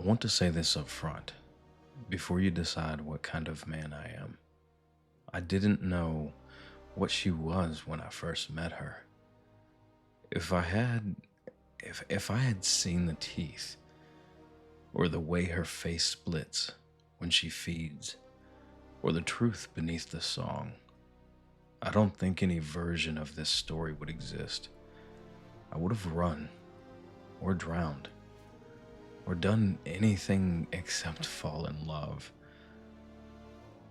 want to say this up front, before you decide what kind of man I am. I didn't know what she was when I first met her. If I had if I had seen the teeth or the way her face splits when she feeds or the truth beneath the song, I don't think any version of this story would exist. I would have run or drowned or done anything except fall in love.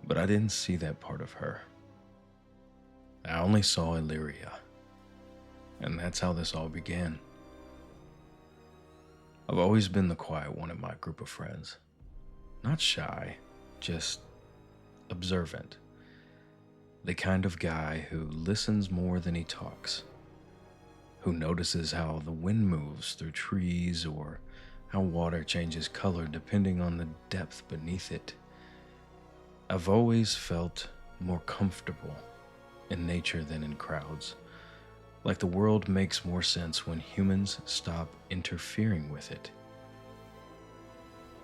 But I didn't see that part of her. I only saw Illyria, and that's how this all began. I've always been the quiet one in my group of friends. Not shy, just observant. The kind of guy who listens more than he talks, who notices how the wind moves through trees or how water changes color depending on the depth beneath it. I've always felt more comfortable in nature than in crowds, like the world makes more sense when humans stop interfering with it.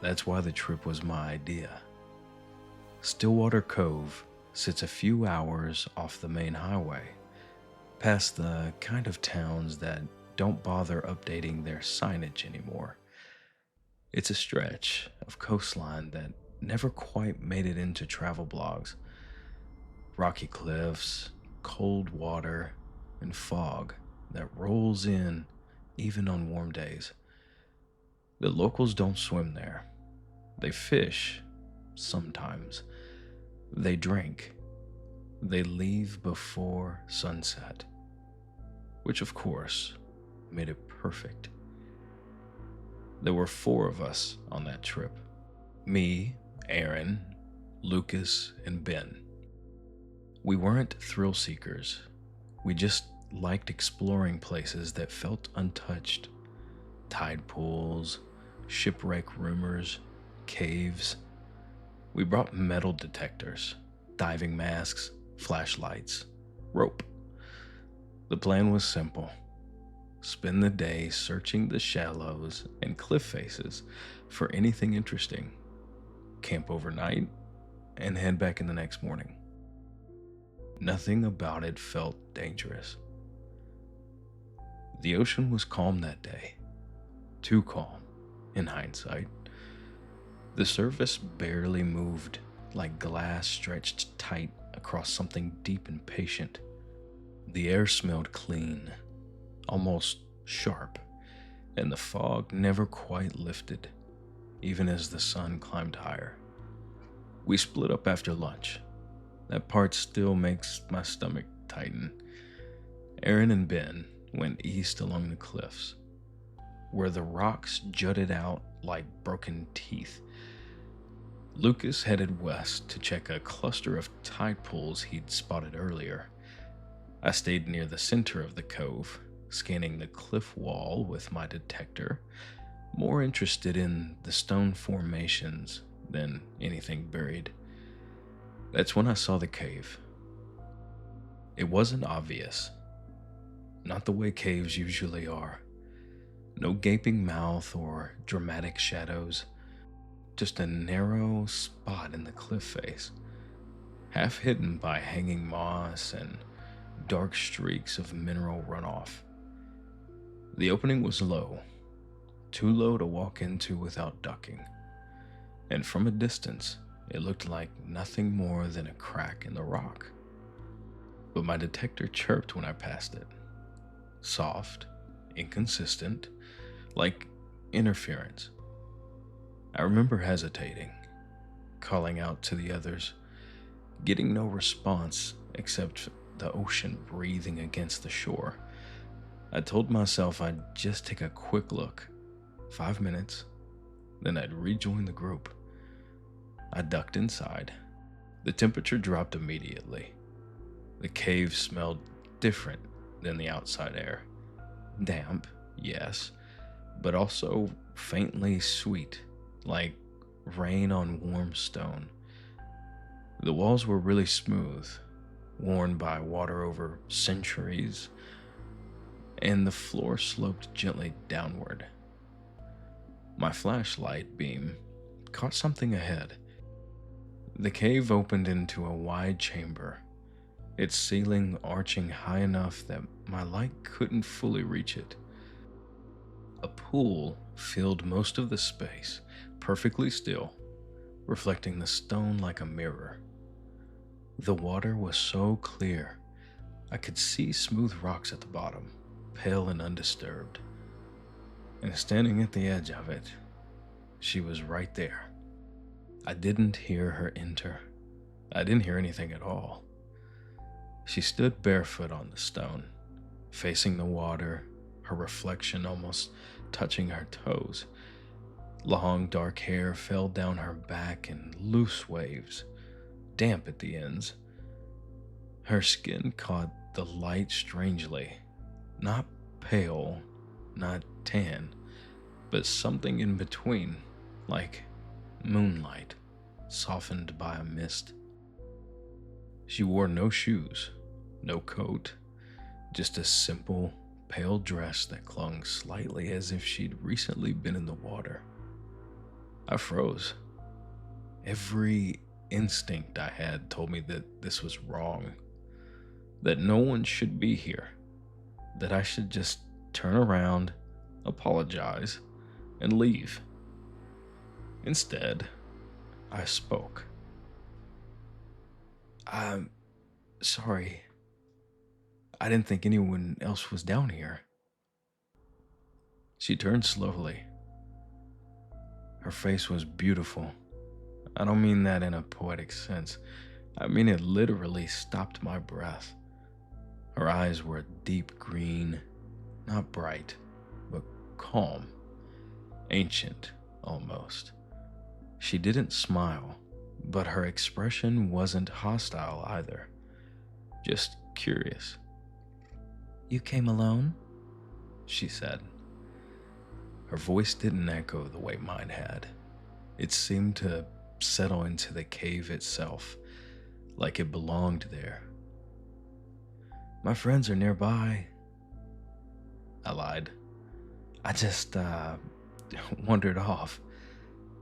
That's why the trip was my idea. Stillwater Cove sits a few hours off the main highway, past the kind of towns that don't bother updating their signage anymore. It's a stretch of coastline that never quite made it into travel blogs. Rocky cliffs, cold water, and fog that rolls in even on warm days. The locals don't swim there. They fish, sometimes. They drink. They leave before sunset, which of course made it perfect. There were 4 of us on that trip. Me, Aaron, Lucas, and Ben. We weren't thrill seekers. We just liked exploring places that felt untouched. Tide pools, shipwreck rumors, caves. We brought metal detectors, diving masks, flashlights, rope. The plan was simple. Spend the day searching the shallows and cliff faces for anything interesting. Camp overnight and head back in the next morning. Nothing about it felt dangerous. The ocean was calm that day. Too calm, in hindsight. The surface barely moved, like glass stretched tight across something deep and patient. The air smelled clean, almost sharp, and the fog never quite lifted, even as the sun climbed higher. We split up after lunch. That part still makes my stomach tighten. Aaron and Ben went east along the cliffs, where the rocks jutted out like broken teeth. Lucas headed west to check a cluster of tide pools he'd spotted earlier. I stayed near the center of the cove, scanning the cliff wall with my detector, more interested in the stone formations than anything buried. That's when I saw the cave. It wasn't obvious. Not the way caves usually are. No gaping mouth or dramatic shadows. Just a narrow spot in the cliff face, half hidden by hanging moss and dark streaks of mineral runoff. The opening was low, too low to walk into without ducking, and from a distance, it looked like nothing more than a crack in the rock. But my detector chirped when I passed it. Soft, inconsistent, like interference. I remember hesitating, calling out to the others, getting no response except the ocean breathing against the shore. I told myself I'd just take a quick look, 5 minutes, then I'd rejoin the group. I ducked inside. The temperature dropped immediately. The cave smelled different than the outside air. Damp, yes, but also faintly sweet, like rain on warm stone. The walls were really smooth, worn by water over centuries, and the floor sloped gently downward. My flashlight beam caught something ahead. The cave opened into a wide chamber, its ceiling arching high enough that my light couldn't fully reach it. A pool filled most of the space, perfectly still, reflecting the stone like a mirror. The water was so clear, I could see smooth rocks at the bottom, pale and undisturbed. And standing at the edge of it, she was right there. I didn't hear her enter. I didn't hear anything at all. She stood barefoot on the stone, facing the water, her reflection almost touching her toes. Long dark hair fell down her back in loose waves, damp at the ends. Her skin caught the light strangely, not pale, not tan, but something in between, like moonlight, softened by a mist. She wore no shoes, no coat, just a simple, pale dress that clung slightly as if she'd recently been in the water. I froze. Every instinct I had told me that this was wrong, that no one should be here, that I should just turn around, apologize, and leave. Instead, I spoke. "I'm sorry. I didn't think anyone else was down here." She turned slowly. Her face was beautiful. I don't mean that in a poetic sense. I mean it literally stopped my breath. Her eyes were a deep green, not bright, but calm, ancient almost. She didn't smile, but her expression wasn't hostile either, just curious. "You came alone?" she said. Her voice didn't echo the way mine had. It seemed to settle into the cave itself, like it belonged there. "My friends are nearby," I lied. "I just, wandered off."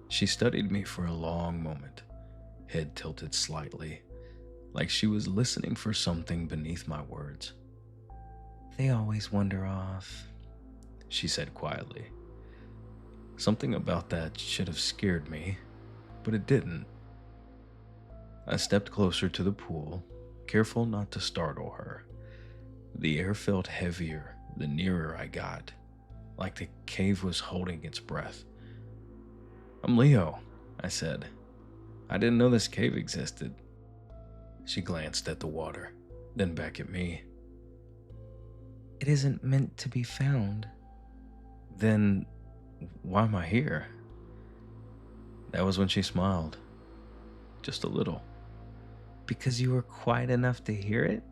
She studied me for a long moment, head tilted slightly, like she was listening for something beneath my words. "They always wander off," she said quietly. Something about that should have scared me, but it didn't. I stepped closer to the pool, careful not to startle her. The air felt heavier the nearer I got, like the cave was holding its breath. "I'm Leo," I said. "I didn't know this cave existed." She glanced at the water, then back at me. "It isn't meant to be found." "Then why am I here?" That was when she smiled. Just a little. "Because you were quiet enough to hear it?"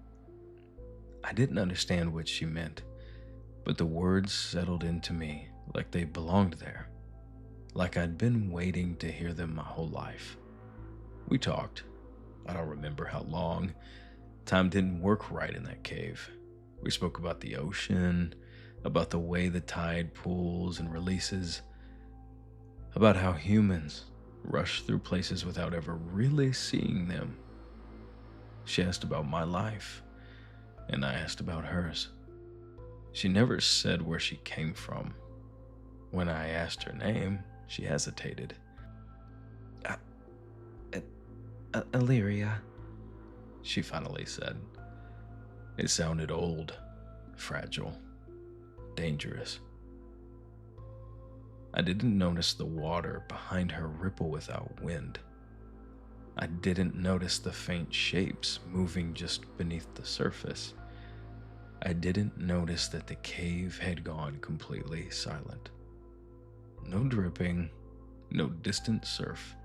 I didn't understand what she meant, but the words settled into me like they belonged there, like I'd been waiting to hear them my whole life. We talked. I don't remember how long. Time didn't work right in that cave. We spoke about the ocean, about the way the tide pulls and releases, about how humans rush through places without ever really seeing them. She asked about my life, and I asked about hers. She never said where she came from. When I asked her name, she hesitated. "Illyria," she finally said. It sounded old, fragile, dangerous. I didn't notice the water behind her ripple without wind. I didn't notice the faint shapes moving just beneath the surface. I didn't notice that the cave had gone completely silent. No dripping, no distant surf,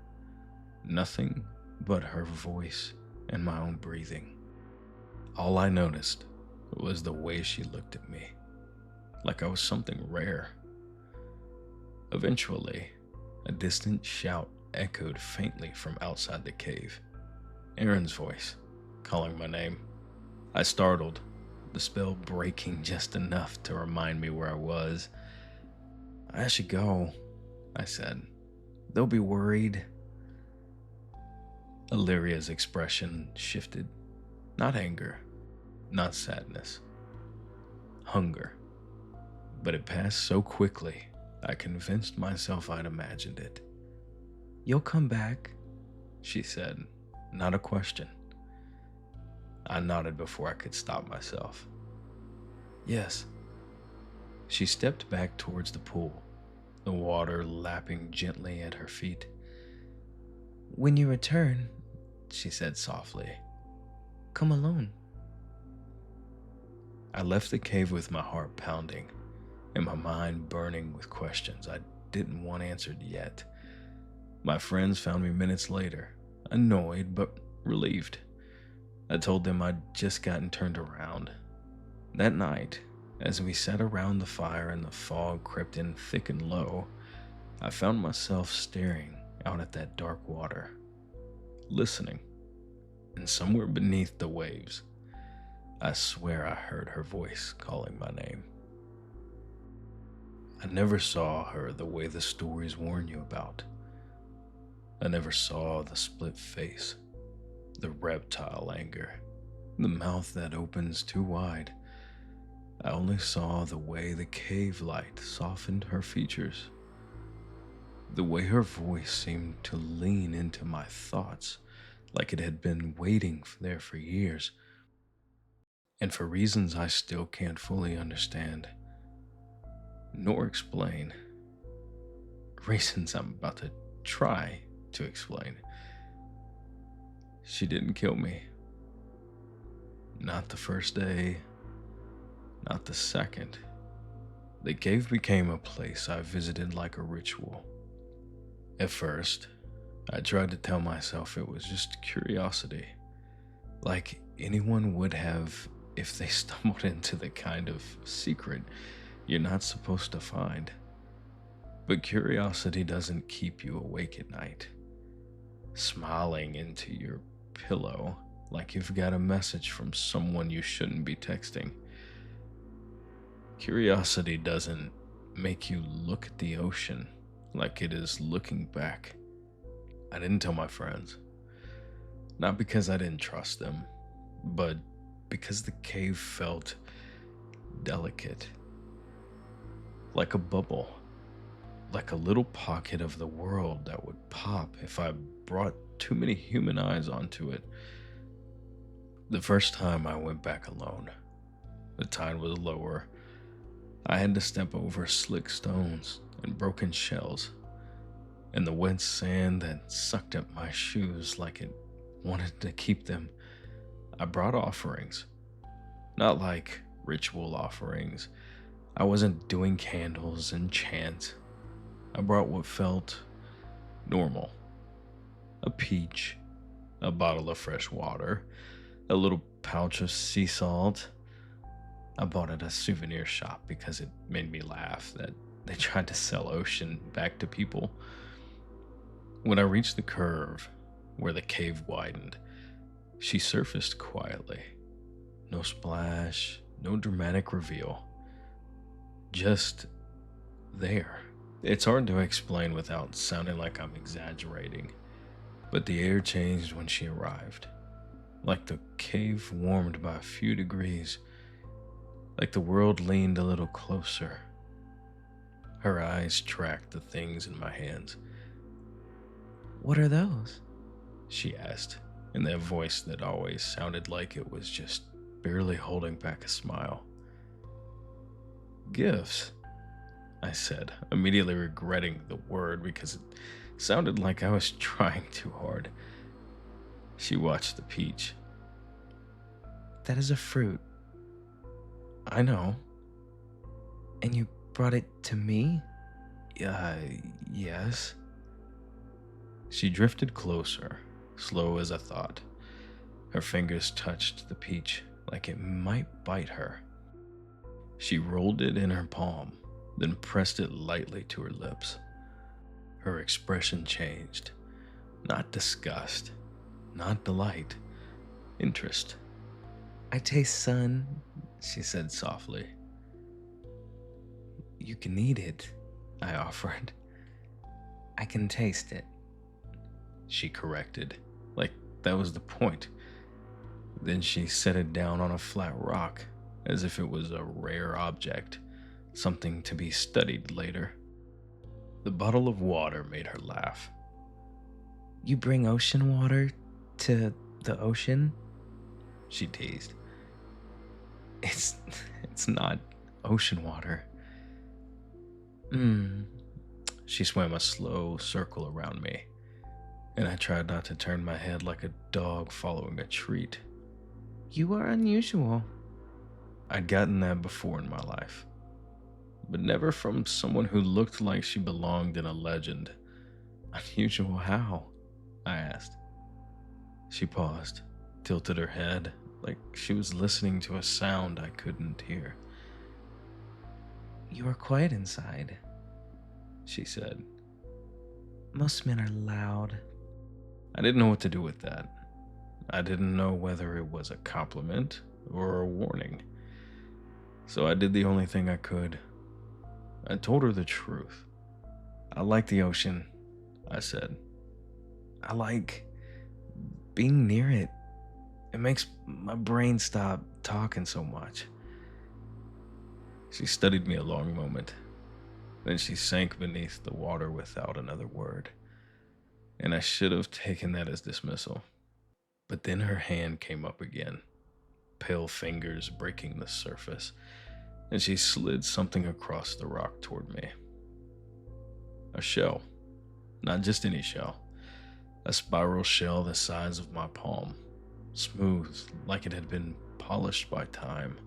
nothing but her voice and my own breathing. All I noticed was the way she looked at me, like I was something rare. Eventually, a distant shout echoed faintly from outside the cave. Aaron's voice, calling my name. I startled, the spell breaking just enough to remind me where I was. "I should go," I said. They'll be worried. Illyria's expression shifted. Not anger, not sadness. Hunger. But it passed so quickly, I convinced myself I'd imagined it. You'll come back, she said, not a question. I nodded before I could stop myself. Yes. She stepped back towards the pool, the water lapping gently at her feet. When you return, she said softly, come alone. I left the cave with my heart pounding and my mind burning with questions I didn't want answered yet. My friends found me minutes later, annoyed but relieved. I told them I'd just gotten turned around. That night, as we sat around the fire and the fog crept in thick and low, I found myself staring out at that dark water, listening, and somewhere beneath the waves, I swear I heard her voice calling my name. I never saw her the way the stories warn you about. I never saw the split face, the reptile anger, the mouth that opens too wide. I only saw the way the cave light softened her features, the way her voice seemed to lean into my thoughts like it had been waiting there for years, and for reasons I still can't fully understand, nor explain. Reasons I'm about to try to explain. She didn't kill me. Not the first day, not the second. The cave became a place I visited like a ritual. At first, I tried to tell myself it was just curiosity, like anyone would have if they stumbled into the kind of secret you're not supposed to find. But curiosity doesn't keep you awake at night, smiling into your pillow like you've got a message from someone you shouldn't be texting. Curiosity doesn't make you look at the ocean like it is looking back. I didn't tell my friends. Not because I didn't trust them, but because the cave felt delicate. Like a bubble. Like a little pocket of the world that would pop if I brought too many human eyes onto it. The first time I went back alone, the tide was lower. I had to step over slick stones and broken shells, and the wet sand that sucked up my shoes like it wanted to keep them. I brought offerings, not like ritual offerings. I wasn't doing candles and chants. I brought what felt normal. A peach, a bottle of fresh water, a little pouch of sea salt. I bought at a souvenir shop because it made me laugh that they tried to sell ocean back to people. When I reached the curve where the cave widened, she surfaced quietly. No splash, no dramatic reveal. Just there. It's hard to explain without sounding like I'm exaggerating, but the air changed when she arrived. Like the cave warmed by a few degrees, like the world leaned a little closer. Her eyes tracked the things in my hands. What are those? She asked, in that voice that always sounded like it was just barely holding back a smile. Gifts, I said, immediately regretting the word because it sounded like I was trying too hard. She watched the peach. That is a fruit. I know. And you brought it to me? Yes. She drifted closer, slow as a thought. Her fingers touched the peach like it might bite her. She rolled it in her palm, then pressed it lightly to her lips. Her expression changed. Not disgust, not delight, interest. I taste sun, she said softly. You can eat it, I offered. I can taste it. She corrected, like that was the point. Then she set it down on a flat rock, as if it was a rare object, something to be studied later. The bottle of water made her laugh. You bring ocean water to the ocean? She teased. It's it's not ocean water. She swam a slow circle around me, and I tried not to turn my head like a dog following a treat. You are unusual. I'd gotten that before in my life, but never from someone who looked like she belonged in a legend. Unusual how? I asked. She paused, tilted her head, like she was listening to a sound I couldn't hear. You are quiet inside, She said. most men are loud. I didn't know what to do with that. I didn't know whether it was a compliment or a warning. So I did the only thing I could. I told her the truth. I like the ocean, I said. I like being near it. It makes my brain stop talking so much. She studied me a long moment. Then she sank beneath the water without another word. And I should have taken that as dismissal. But then her hand came up again, pale fingers breaking the surface, and she slid something across the rock toward me. A shell. Not just any shell. A spiral shell the size of my palm, smooth like it had been polished by time.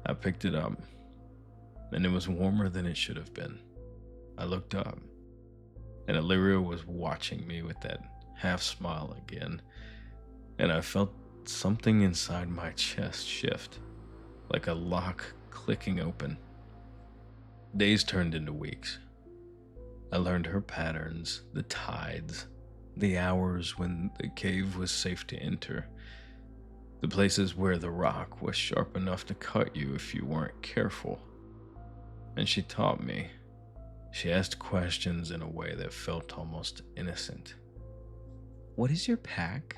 I picked it up, and it was warmer than it should have been. I looked up, and Illyria was watching me with that half smile again, and I felt something inside my chest shift, like a lock clicking open. Days turned into weeks. I learned her patterns, the tides, the hours when the cave was safe to enter, the places where the rock was sharp enough to cut you if you weren't careful. And she taught me. She asked questions in a way that felt almost innocent. What is your pack?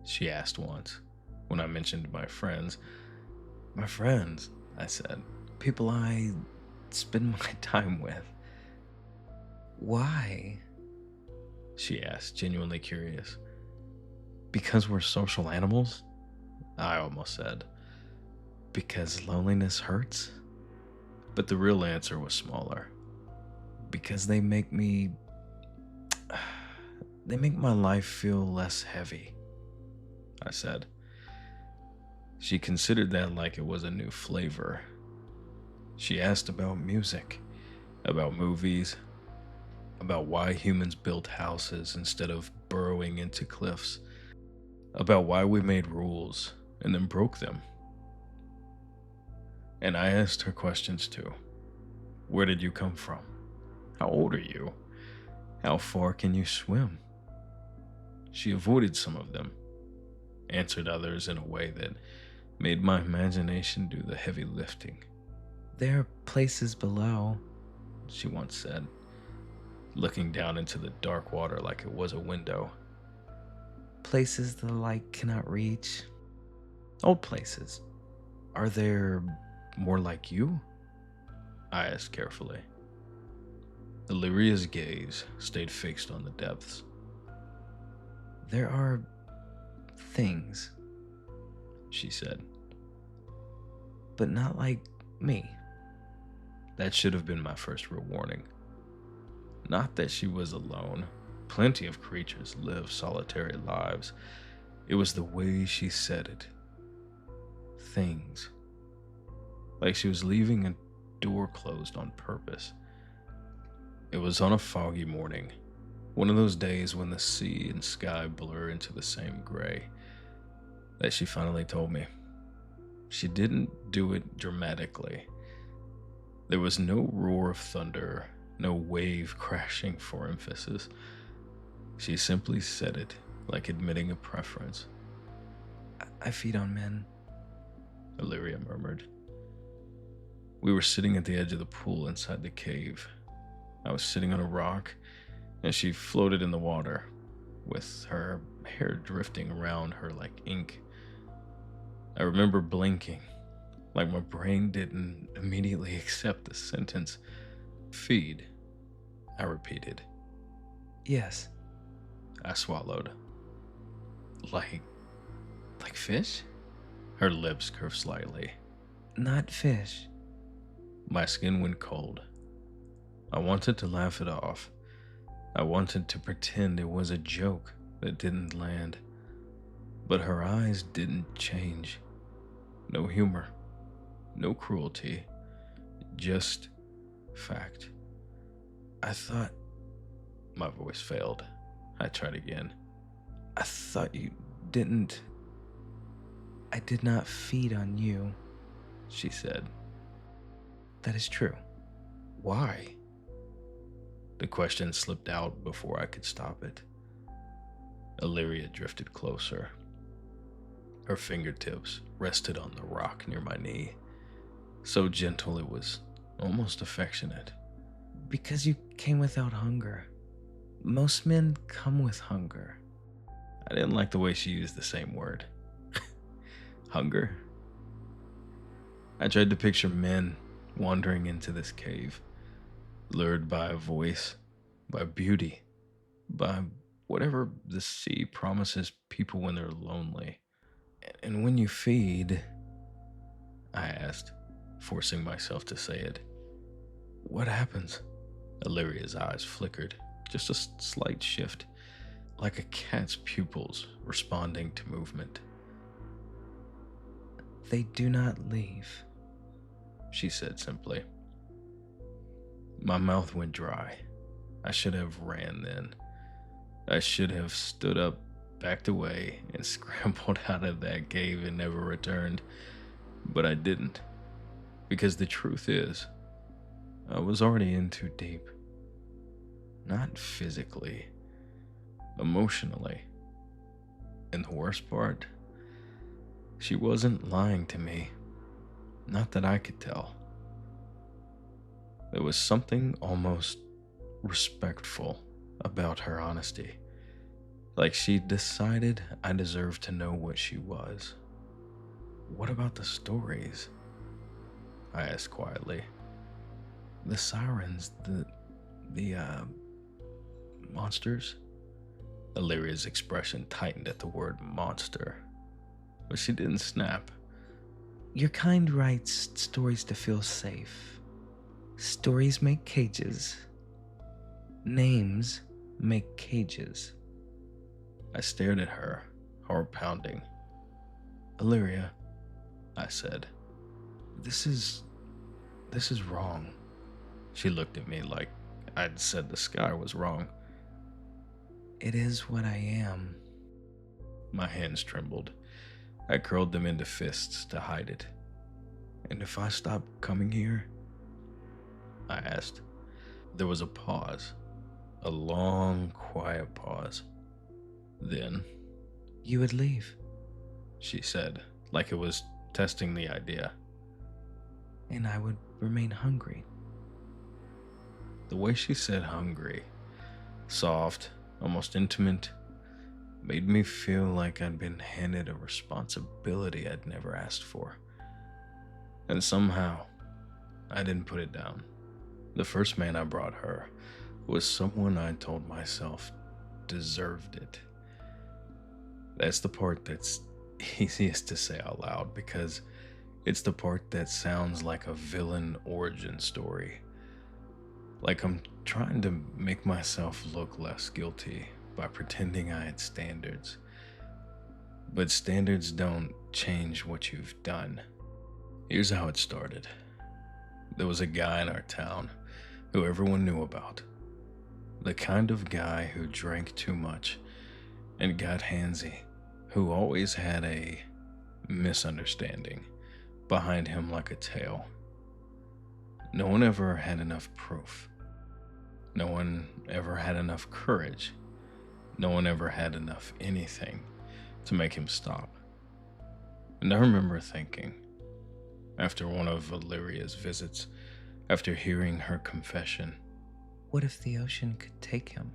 She asked once, when I mentioned my friends. My friends, I said. People I spend my time with. Why? She asked, genuinely curious. Because we're social animals? I almost said. Because loneliness hurts? But the real answer was smaller. Because they make my life feel less heavy, I said. She considered that like it was a new flavor. She asked about music, about movies, about why humans built houses instead of burrowing into cliffs, about why we made rules and then broke them. And I asked her questions too. Where did you come from? How old are you? How far can you swim? She avoided some of them, answered others in a way that made my imagination do the heavy lifting. There are places below, she once said, looking down into the dark water like it was a window. Places the light cannot reach. Old places. Are there more like you? I asked carefully. Illyria's gaze stayed fixed on the depths. There are things, she said. But not like me. That should have been my first real warning. Not that she was alone. Plenty of creatures live solitary lives. It was the way she said it. Things. Like she was leaving a door closed on purpose. It was on a foggy morning, one of those days when the sea and sky blur into the same gray, that she finally told me. She didn't do it dramatically. There was no roar of thunder, no wave crashing for emphasis. She simply said it like admitting a preference. I feed on men, Illyria murmured. We were sitting at the edge of the pool inside the cave. I was sitting on a rock, and she floated in the water, with her hair drifting around her like ink. I remember blinking, like my brain didn't immediately accept the sentence. Feed, I repeated. Yes. I swallowed. Like, like fish? Her lips curved slightly. Not fish. My skin went cold. I wanted to laugh it off. I wanted to pretend it was a joke that didn't land. But her eyes didn't change. No humor. No cruelty. Just fact. I thought... My voice failed. I tried again. I thought you didn't. I did not feed on you, She said. That is true. Why? The question slipped out before I could stop it. Illyria drifted closer. Her fingertips rested on the rock near my knee. So gentle it was almost affectionate. Because you came without hunger. Most men come with hunger. I didn't like the way she used the same word. Hunger? I tried to picture men wandering into this cave, lured by a voice, by beauty, by whatever the sea promises people when they're lonely. And when you feed, I asked, forcing myself to say it. What happens? Illyria's eyes flickered, just a slight shift, like a cat's pupils responding to movement. They do not leave, She said simply. My mouth went dry. I should have ran then. I should have stood up, backed away, and scrambled out of that cave and never returned. But I didn't. Because the truth is, I was already in too deep. Not physically, emotionally. And the worst part, she wasn't lying to me. Not that I could tell. There was something almost respectful about her honesty. Like she decided I deserved to know what she was. What about the stories? I asked quietly. The sirens, the monsters? Illyria's expression tightened at the word monster, but she didn't snap. Your kind writes stories to feel safe. Stories make cages. Names make cages. I stared at her, heart pounding. Illyria, I said, this is wrong. She looked at me like I'd said the sky was wrong. It is what I am. My hands trembled. I curled them into fists to hide it. And if I stop coming here? I asked. There was a pause. A long, quiet pause. Then, You would leave, she said, like it was testing the idea. and I would remain hungry. The way she said hungry, soft, almost intimate, made me feel like I'd been handed a responsibility I'd never asked for. And somehow, I didn't put it down. The first man I brought her was someone I told myself deserved it. That's the part that's easiest to say out loud because it's the part that sounds like a villain origin story. Like I'm trying to make myself look less guilty by pretending I had standards. But standards don't change what you've done. Here's how it started. There was a guy in our town who everyone knew about. The kind of guy who drank too much and got handsy, who always had a misunderstanding behind him like a tail. No one ever had enough proof. No one ever had enough courage. No one ever had enough anything to make him stop. And I remember thinking, after one of Illyria's visits, after hearing her confession, What if the ocean could take him?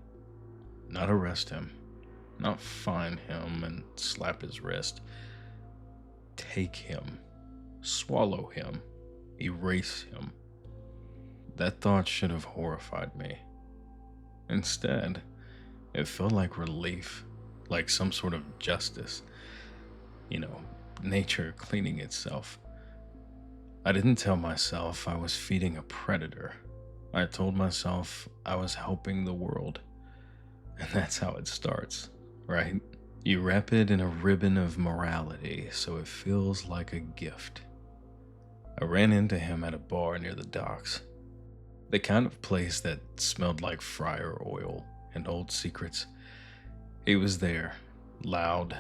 Not arrest him, not fine him and slap his wrist. Take him, swallow him, erase him. That thought should have horrified me. Instead, it felt like relief, like some sort of justice. You know, nature cleaning itself. I didn't tell myself I was feeding a predator. I told myself I was helping the world. And that's how it starts, right? You wrap it in a ribbon of morality so it feels like a gift. I ran into him at a bar near the docks. The kind of place that smelled like fryer oil and old secrets. He was there, loud,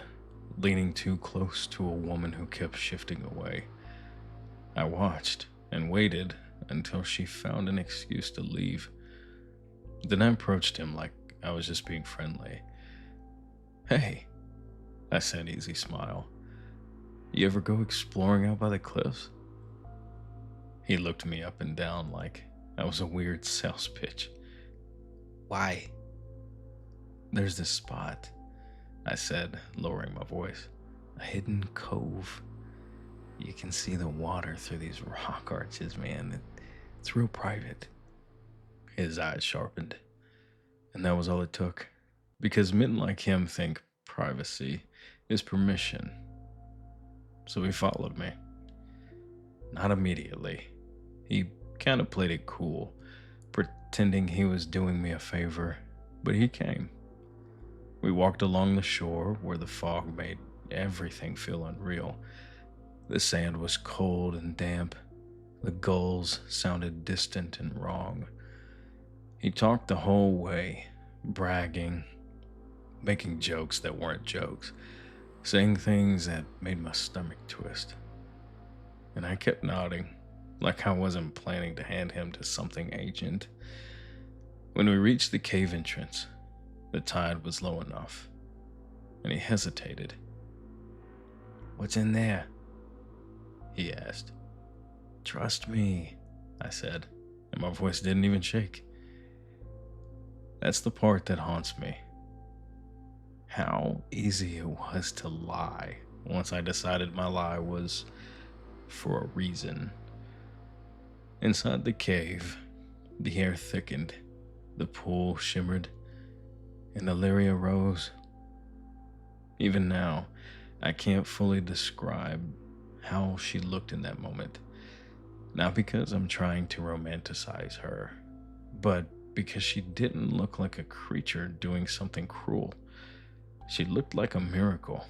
leaning too close to a woman who kept shifting away. I watched and waited until she found an excuse to leave. Then I approached him like I was just being friendly. "Hey," I said, easy smile. "You ever go exploring out by the cliffs?" He looked me up and down like I was a weird sales pitch. "Why?" "There's this spot," I said, lowering my voice. "A hidden cove. You can see the water through these rock arches, man. It's real private." His eyes sharpened. And that was all it took. Because men like him think privacy is permission. So he followed me. Not immediately. He kind of played it cool, pretending he was doing me a favor, but he came. We walked along the shore where the fog made everything feel unreal. The sand was cold and damp. The gulls sounded distant and wrong. He talked the whole way, bragging, making jokes that weren't jokes, saying things that made my stomach twist. And I kept nodding, like I wasn't planning to hand him to something ancient. When we reached the cave entrance, the tide was low enough, and he hesitated. "What's in there?" he asked. "Trust me," I said, and my voice didn't even shake. That's the part that haunts me. How easy it was to lie once I decided my lie was for a reason. Inside the cave, the air thickened, the pool shimmered, and Illyria rose. Even now, I can't fully describe how she looked in that moment. Not because I'm trying to romanticize her, but because she didn't look like a creature doing something cruel. She looked like a miracle.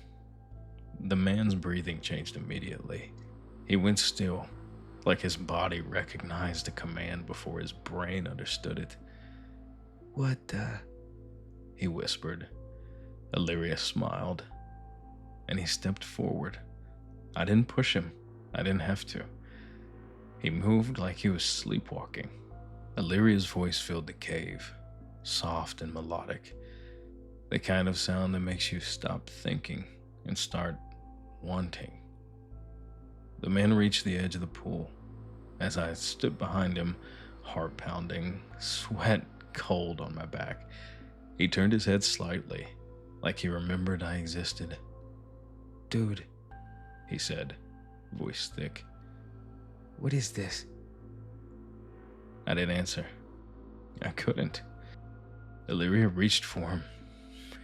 The man's breathing changed immediately. He went still, like his body recognized a command before his brain understood it. "What the?" he whispered. Illyria smiled, and he stepped forward. I didn't push him. I didn't have to. He moved like he was sleepwalking. Illyria's voice filled the cave, soft and melodic. The kind of sound that makes you stop thinking and start wanting. The man reached the edge of the pool. As I stood behind him, heart pounding, sweat cold on my back, he turned his head slightly, like he remembered I existed. "Dude," he said, voice thick. "What is this?" I didn't answer. I couldn't. Illyria reached for him,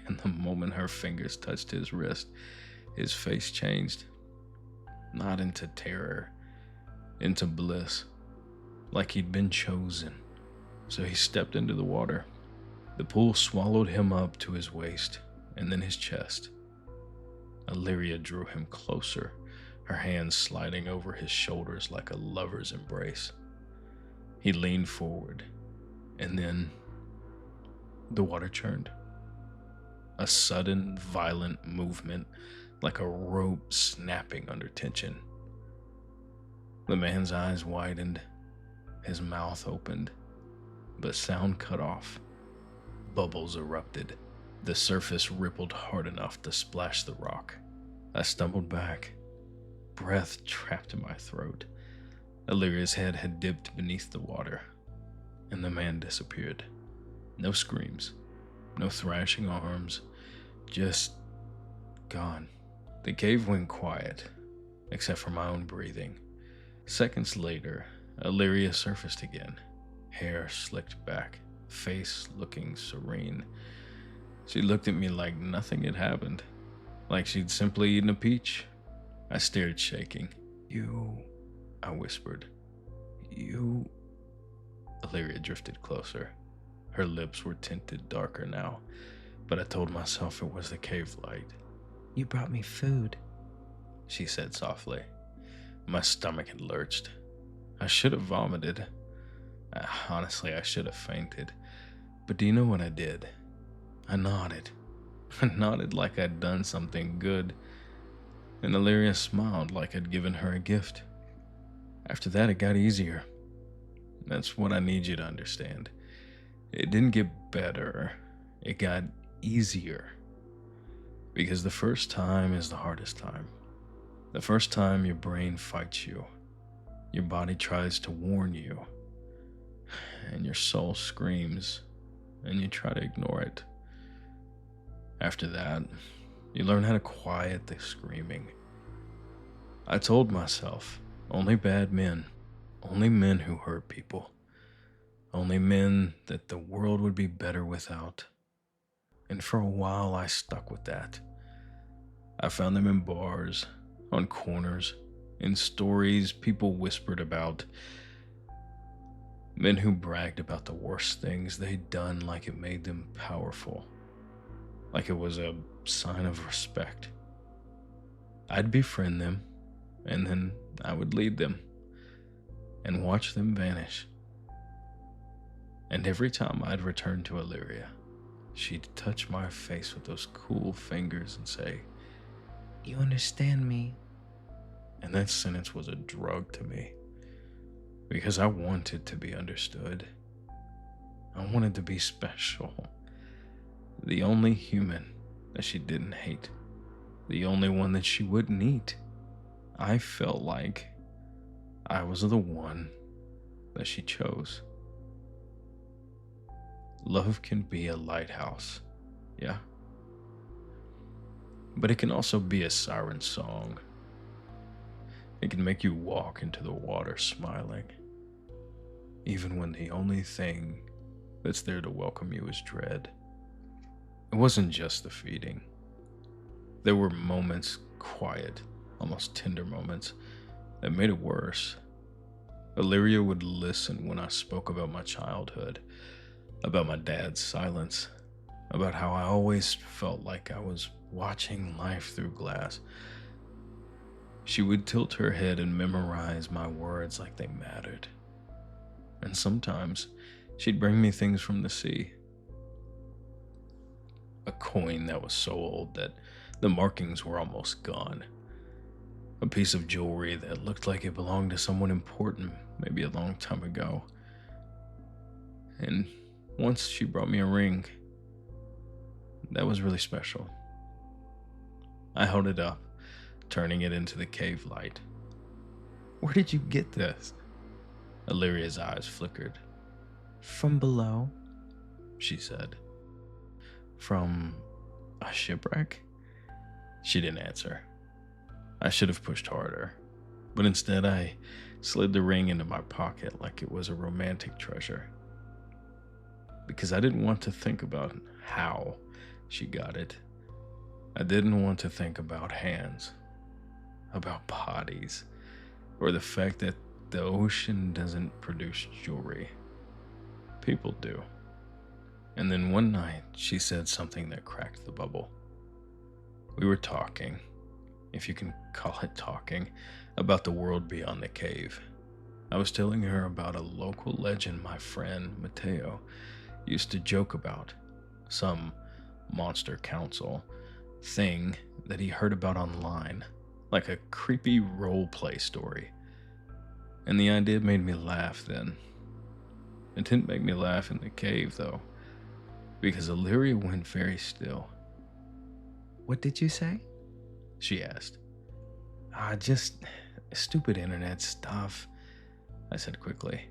and the moment her fingers touched his wrist, his face changed. Not into terror, into bliss, like he'd been chosen. So he stepped into the water. The pool swallowed him up to his waist, and then his chest. Illyria drew him closer, her hands sliding over his shoulders like a lover's embrace. He leaned forward, and then the water churned. A sudden, violent movement, like a rope snapping under tension. The man's eyes widened, his mouth opened, but sound cut off. Bubbles erupted. The surface rippled hard enough to splash the rock. I stumbled back, breath trapped in my throat. Illyria's head had dipped beneath the water, and the man disappeared. No screams, No thrashing arms, just gone. The cave went quiet, except for my own breathing. Seconds later, Illyria surfaced again, hair slicked back, face looking serene. She looked at me like nothing had happened, like she'd simply eaten a peach. I stared, shaking. You. I whispered. You. Illyria drifted closer. Her lips were tinted darker now, but I told myself it was the cave light. You brought me food, she said softly. My stomach had lurched. I should have vomited. Honestly, I should have fainted. But do you know what I did? I nodded. I nodded like I'd done something good, and Illyria smiled like I'd given her a gift. After that, it got easier. That's what I need you to understand. It didn't get better, it got easier. Because the first time is the hardest time. The first time your brain fights you, your body tries to warn you, and your soul screams, and you try to ignore it. After that, you learn how to quiet the screaming. I told myself, only bad men, only men who hurt people, only men that the world would be better without. And for a while, I stuck with that. I found them in bars, on corners, in stories people whispered about. Men who bragged about the worst things they'd done like it made them powerful, like it was a sign of respect. I'd befriend them, and then I would lead them, and watch them vanish. And every time I'd return to Illyria, she'd touch my face with those cool fingers and say, You understand me. And that sentence was a drug to me, because I wanted to be understood. I wanted to be special. The only human that she didn't hate. The only one that she wouldn't eat. I felt like I was the one that she chose. Love can be a lighthouse, yeah? But it can also be a siren song. It can make you walk into the water smiling, even when the only thing that's there to welcome you is dread. It wasn't just the feeding. There were moments, quiet, almost tender moments, that made it worse. Illyria would listen when I spoke about my childhood, about my dad's silence, about how I always felt like I was watching life through glass. She would tilt her head and memorize my words like they mattered. And sometimes she'd bring me things from the sea. A coin that was so old that the markings were almost gone. A piece of jewelry that looked like it belonged to someone important, maybe a long time ago. And once she brought me a ring that was really special. I held it up, turning it into the cave light. Where did you get this? Illyria's eyes flickered. From below, She said. From a shipwreck? She didn't answer. I should have pushed harder, but instead I slid the ring into my pocket like it was a romantic treasure. Because I didn't want to think about how she got it. I didn't want to think about hands, about bodies, or the fact that the ocean doesn't produce jewelry. People do. And then one night, she said something that cracked the bubble. We were talking, if you can call it talking, about the world beyond the cave. I was telling her about a local legend my friend, Mateo, used to joke about. Some monster council thing that he heard about online, like a creepy role-play story. And the idea made me laugh then. It didn't make me laugh in the cave, though, because Illyria went very still. What did you say? She asked. Just stupid internet stuff, I said quickly.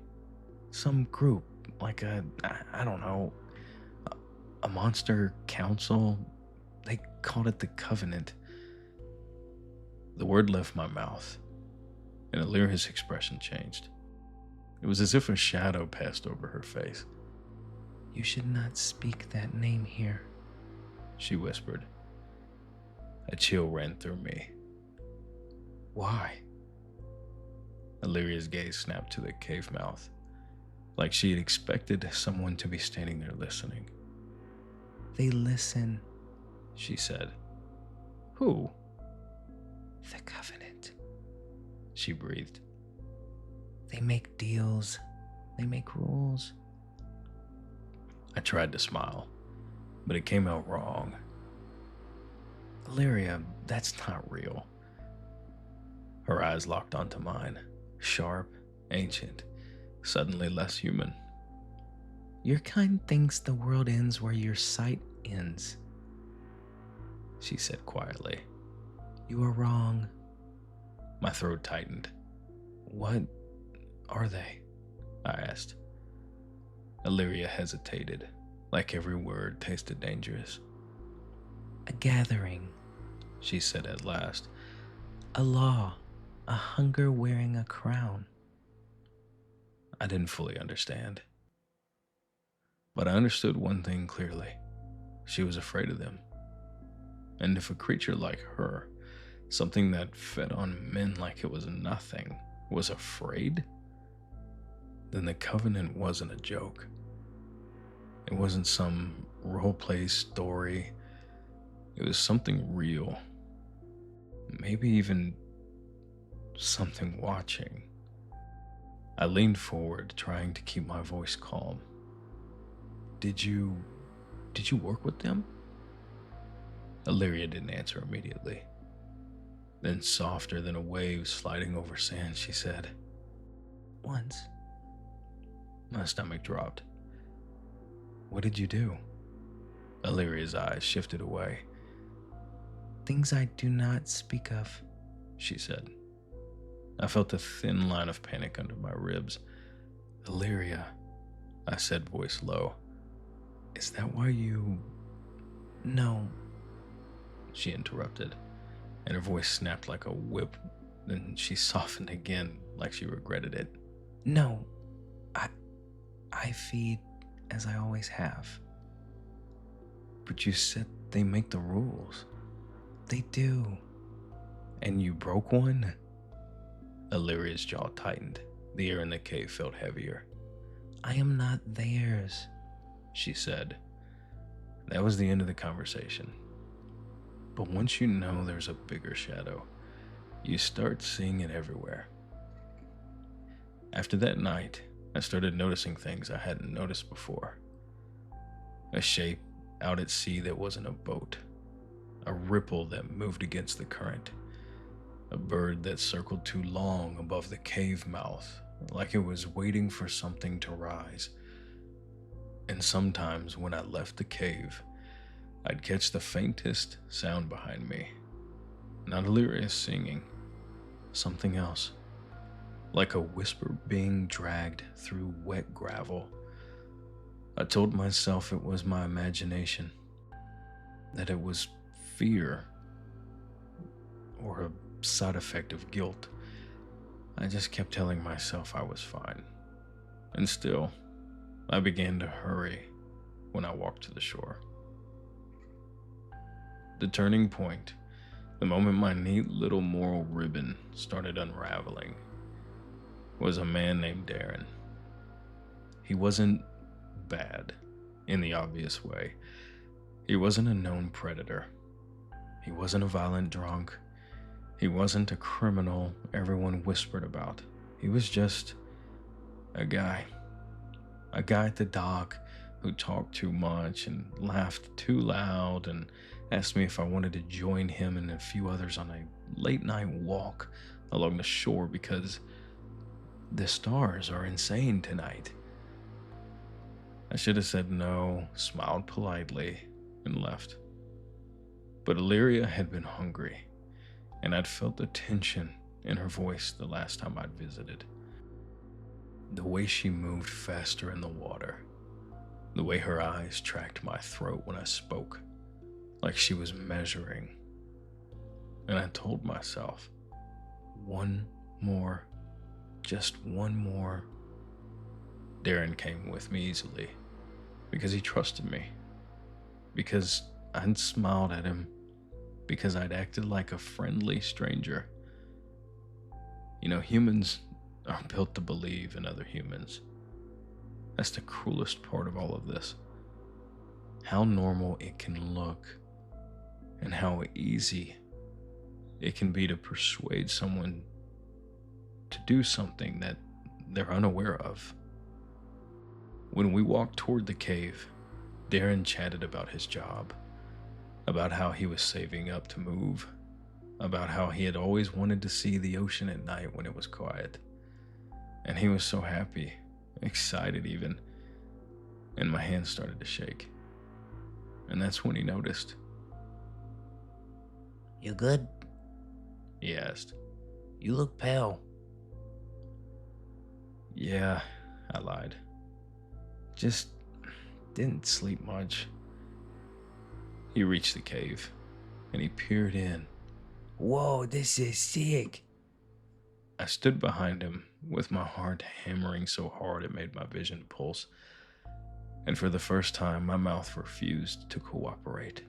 Some group, like I don't know, A monster council? They called it the Covenant. The word left my mouth, and Illyria's expression changed. It was as if a shadow passed over her face. You should not speak that name here, she whispered. A chill ran through me. Why? Illyria's gaze snapped to the cave mouth, like she had expected someone to be standing there listening. They listen, she said. Who? The Covenant, she breathed. They make deals. They make rules. I tried to smile, but it came out wrong. Illyria, that's not real. Her eyes locked onto mine, sharp, ancient, suddenly less human. Your kind thinks the world ends where your sight ends, she said quietly. You are wrong. My throat tightened. What are they? I asked. Illyria hesitated, like every word tasted dangerous. A gathering, she said at last. A law, a hunger wearing a crown. I didn't fully understand. But I understood one thing clearly. She was afraid of them. And if a creature like her, something that fed on men like it was nothing, was afraid, then the Covenant wasn't a joke. It wasn't some roleplay story. It was something real. Maybe even something watching. I leaned forward, trying to keep my voice calm. Did you work with them? Illyria didn't answer immediately. Then, softer than a wave sliding over sand, she said, Once. My stomach dropped. What did you do? Illyria's eyes shifted away. Things I do not speak of, she said. I felt a thin line of panic under my ribs. Illyria, I said, voice low. Is that why you... No, she interrupted, and her voice snapped like a whip. Then she softened again, like she regretted it. No, I feed as I always have. But you said they make the rules. They do. And you broke one? Illyria's jaw tightened. The air in the cave felt heavier. I am not theirs, she said. That was the end of the conversation. But once you know there's a bigger shadow, you start seeing it everywhere. After that night, I started noticing things I hadn't noticed before. A shape out at sea that wasn't a boat. A ripple that moved against the current. A bird that circled too long above the cave mouth, like it was waiting for something to rise. And sometimes when I left the cave, I'd catch the faintest sound behind me. Not Illyria singing, something else. Like a whisper being dragged through wet gravel. I told myself it was my imagination, that it was fear, or a side effect of guilt. I just kept telling myself I was fine. And still, I began to hurry when I walked to the shore. The turning point, the moment my neat little moral ribbon started unraveling, was a man named Darren. He wasn't bad in the obvious way. He wasn't a known predator. He wasn't a violent drunk. He wasn't a criminal everyone whispered about. He was just a guy at the dock who talked too much and laughed too loud and asked me if I wanted to join him and a few others on a late night walk along the shore because the stars are insane tonight. I should have said no, smiled politely, and left. But Illyria had been hungry, and I'd felt the tension in her voice the last time I'd visited. The way she moved faster in the water, The way her eyes tracked my throat when I spoke, like she was measuring. And I told myself, one more, just one more. Darren came with me easily because he trusted me, because I'd smiled at him, because I'd acted like a friendly stranger. You know, humans are built to believe in other humans. That's the cruelest part of all of this. How normal it can look, and how easy it can be to persuade someone to do something that they're unaware of. When we walked toward the cave, Darren chatted about his job, about how he was saving up to move, about how he had always wanted to see the ocean at night when it was quiet. And he was so happy, excited even, and my hands started to shake. And that's when he noticed. You good? He asked. You look pale. Yeah, I lied. Just didn't sleep much. He reached the cave, and he peered in. Whoa, this is sick. I stood behind him with my heart hammering so hard it made my vision pulse. And for the first time, my mouth refused to cooperate.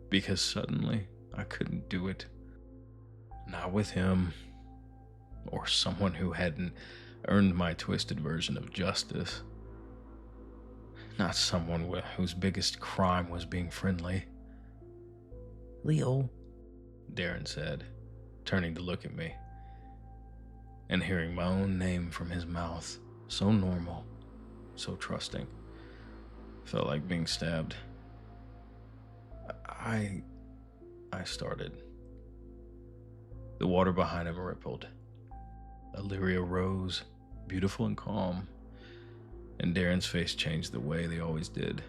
Because suddenly, I couldn't do it. Not with him, or someone who hadn't earned my twisted version of justice. Not someone whose biggest crime was being friendly. Leo, Darren said, turning to look at me. And hearing my own name from his mouth, so normal, so trusting, felt like being stabbed. I started. The water behind him rippled. Illyria rose, beautiful and calm, and Darren's face changed the way they always did.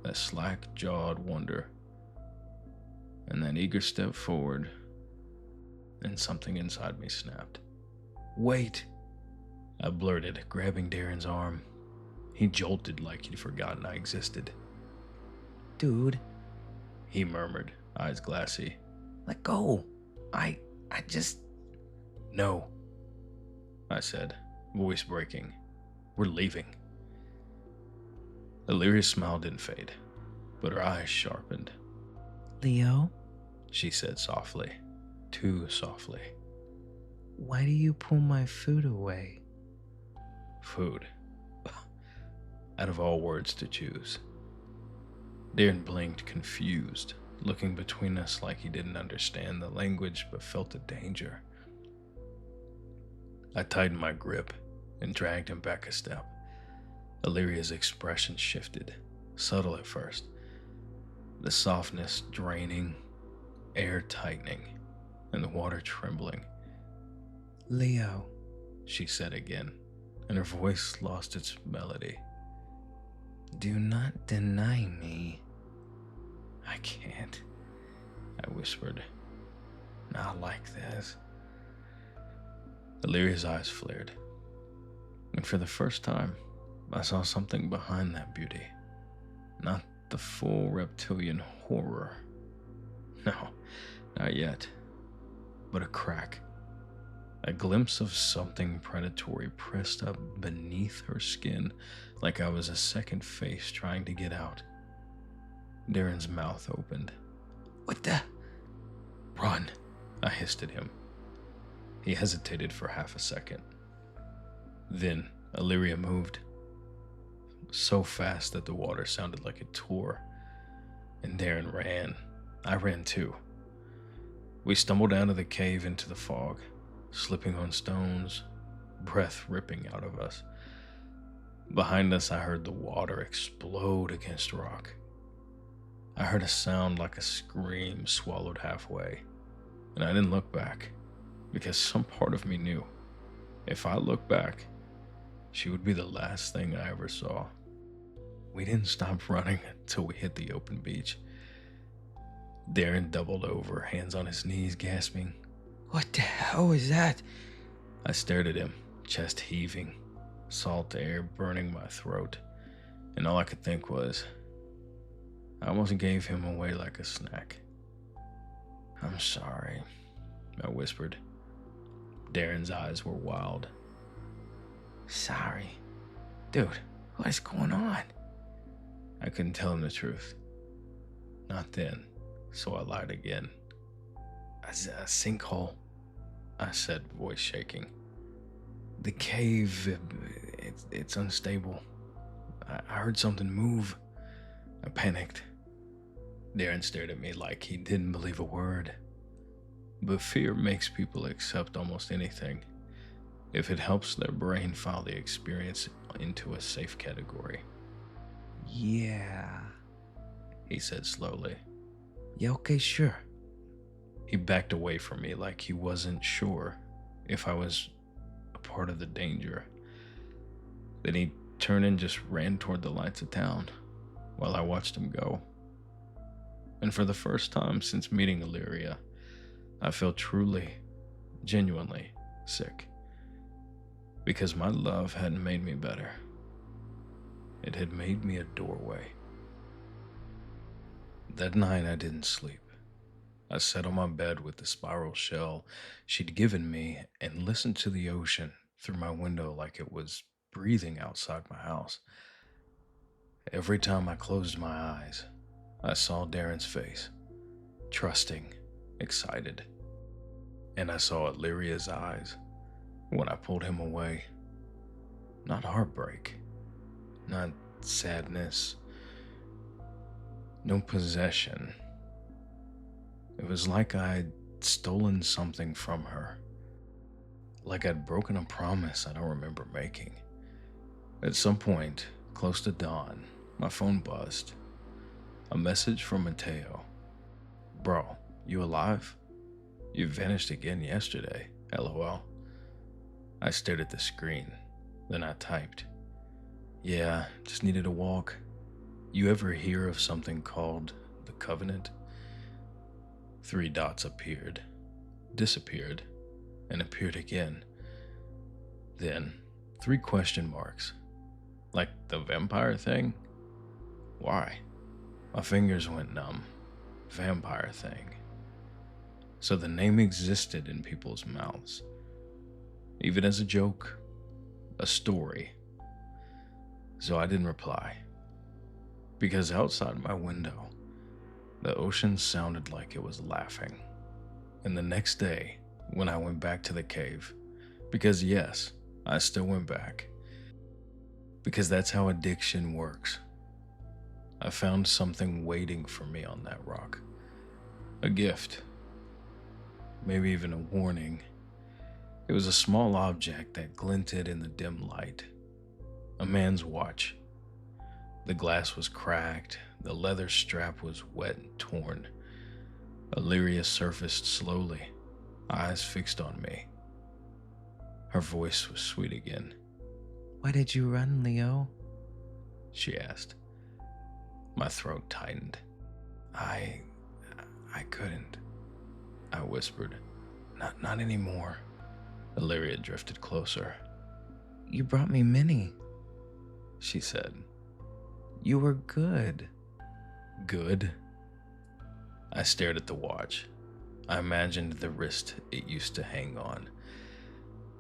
That slack-jawed wonder, and that eager step forward, and something inside me snapped. Wait, I blurted, grabbing Darren's arm. He jolted like he'd forgotten I existed. dude, He murmured, eyes glassy. let go. I just... No, I said, voice breaking. We're leaving. Illyria's smile didn't fade, but her eyes sharpened. Leo, She said softly, too softly. why do you pull my food away? Food. Out of all words to choose. Darren blinked, confused, looking between us like he didn't understand the language but felt the danger. I tightened my grip and dragged him back a step. Illyria's expression shifted, subtle at first. The softness draining, air tightening, and the water trembling. Leo, She said again, and her voice lost its melody. do not deny me. I can't, I whispered. Not like this. Illyria's eyes flared, and for the first time, I saw something behind that beauty. Not the full reptilian horror. No, not yet. But a crack. A glimpse of something predatory pressed up beneath her skin, like I was a second face trying to get out. Darren's mouth opened. What the? Run, I hissed at him. He hesitated for half a second. Then Illyria moved. So fast that the water sounded like it tore. And Darren ran. I ran too. We stumbled out of the cave into the fog, slipping on stones, breath ripping out of us. Behind us, I heard the water explode against rock. I heard a sound like a scream swallowed halfway, and I didn't look back, because some part of me knew, if I looked back, she would be the last thing I ever saw. We didn't stop running until we hit the open beach. Darren doubled over, hands on his knees, gasping. What the hell is that? I stared at him, chest heaving, salt air burning my throat. And all I could think was, I almost gave him away like a snack. "I'm sorry," I whispered. Darren's eyes were wild. Sorry. Dude, what is going on? I couldn't tell him the truth. Not then, so I lied again. A sinkhole. I said, voice shaking. The cave, it's unstable. I heard something move. I panicked. Darren stared at me like he didn't believe a word. But fear makes people accept almost anything if it helps their brain file the experience into a safe category. Yeah, He said slowly. Yeah, okay, sure. He backed away from me like he wasn't sure if I was a part of the danger. Then he turned and just ran toward the lights of town while I watched him go. And for the first time since meeting Illyria, I felt truly, genuinely sick. Because my love hadn't made me better. It had made me a doorway. That night I didn't sleep. I sat on my bed with the spiral shell she'd given me and listened to the ocean through my window like it was breathing outside my house. Every time I closed my eyes, I saw Darren's face, trusting, excited. And I saw Illyria's eyes when I pulled him away. Not heartbreak, not sadness, no possession. It was like I'd stolen something from her. Like I'd broken a promise I don't remember making. At some point, close to dawn, my phone buzzed. A message from Mateo. "Bro, you alive? You vanished again yesterday, LOL." I stared at the screen, then I typed. "Yeah, just needed a walk. You ever hear of something called the Covenant?" 3 dots appeared, disappeared, and appeared again. Then 3 question marks. Like the vampire thing? Why? My fingers went numb. Vampire thing. So the name existed in people's mouths. Even as a joke, a story. So I didn't reply. Because outside my window, the ocean sounded like it was laughing. And the next day, when I went back to the cave, because yes, I still went back, because that's how addiction works, I found something waiting for me on that rock. A gift. Maybe even a warning. It was a small object that glinted in the dim light. A man's watch. The glass was cracked, the leather strap was wet and torn. Illyria surfaced slowly, eyes fixed on me. Her voice was sweet again. Why did you run, Leo? She asked. My throat tightened. I couldn't, I whispered. Not anymore. Illyria drifted closer. You brought me many, she said. You were good. Good? I stared at the watch. I imagined the wrist it used to hang on.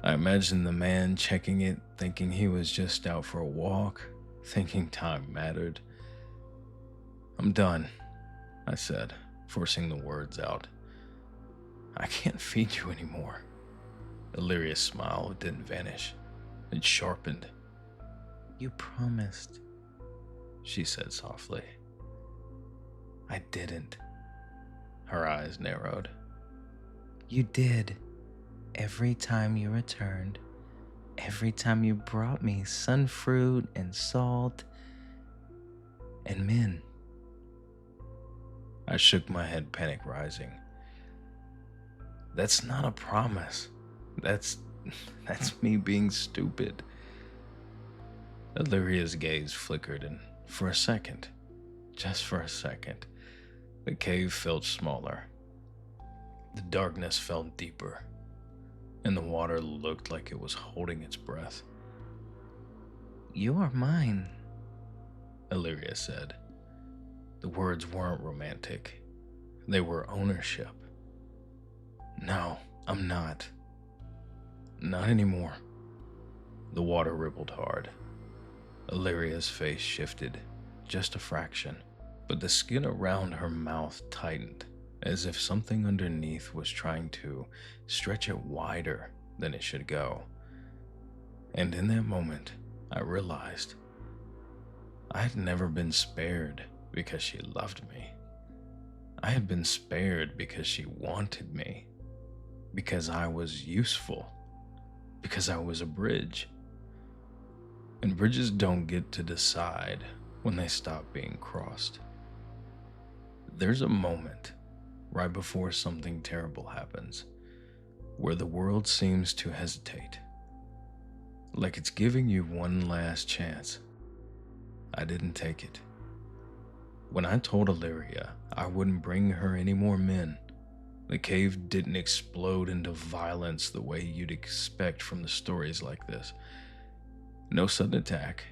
I imagined the man checking it, thinking he was just out for a walk, thinking time mattered. "I'm done," I said, forcing the words out. "I can't feed you anymore." Illyria's smile didn't vanish. It sharpened. You promised. She said softly. I didn't. Her eyes narrowed. You did. Every time you returned, every time you brought me sun fruit and salt and men. I shook my head, panic rising. That's not a promise. That's me being stupid. Illyria's gaze flickered, and for a second, just for a second, the cave felt smaller. The darkness felt deeper, and the water looked like it was holding its breath. You are mine. Illyria said. The words weren't romantic. They were ownership. No, I'm not. Not anymore. The water rippled hard. Illyria's face shifted, just a fraction, but the skin around her mouth tightened, as if something underneath was trying to stretch it wider than it should go. And in that moment, I realized I had never been spared because she loved me. I had been spared because she wanted me, because I was useful, because I was a bridge. And bridges don't get to decide when they stop being crossed. There's a moment right before something terrible happens where the world seems to hesitate, like it's giving you one last chance. I didn't take it. When I told Illyria I wouldn't bring her any more men, the cave didn't explode into violence the way you'd expect from the stories like this. No sudden attack,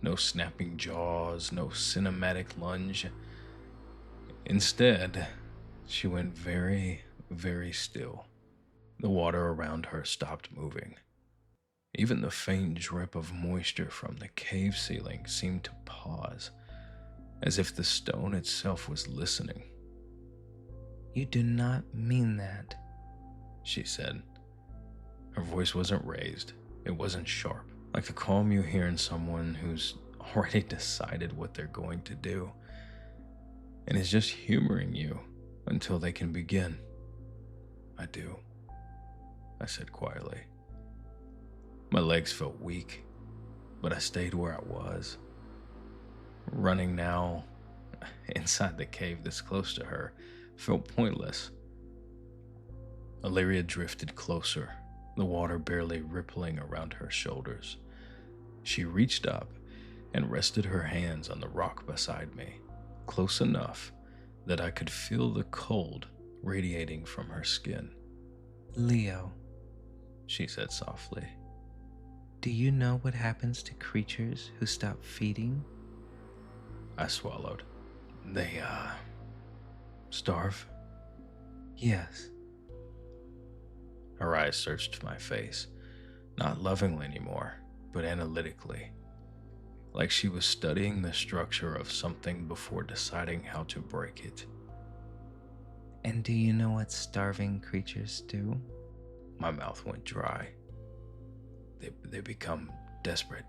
no snapping jaws, no cinematic lunge. Instead, she went very, very still. The water around her stopped moving. Even the faint drip of moisture from the cave ceiling seemed to pause, as if the stone itself was listening. You do not mean that, she said. Her voice wasn't raised. It wasn't sharp, like the calm you hear in someone who's already decided what they're going to do and is just humoring you until they can begin. I do, I said quietly. My legs felt weak, but I stayed where I was. Running now, inside the cave this close to her, felt pointless. Illyria drifted closer, the water barely rippling around her shoulders. She reached up and rested her hands on the rock beside me, close enough that I could feel the cold radiating from her skin. Leo, she said softly. Do you know what happens to creatures who stop feeding? I swallowed. They, starve? Yes. Her eyes searched my face, not lovingly anymore, but analytically, like she was studying the structure of something before deciding how to break it. And do you know what starving creatures do? My mouth went dry. They become desperate.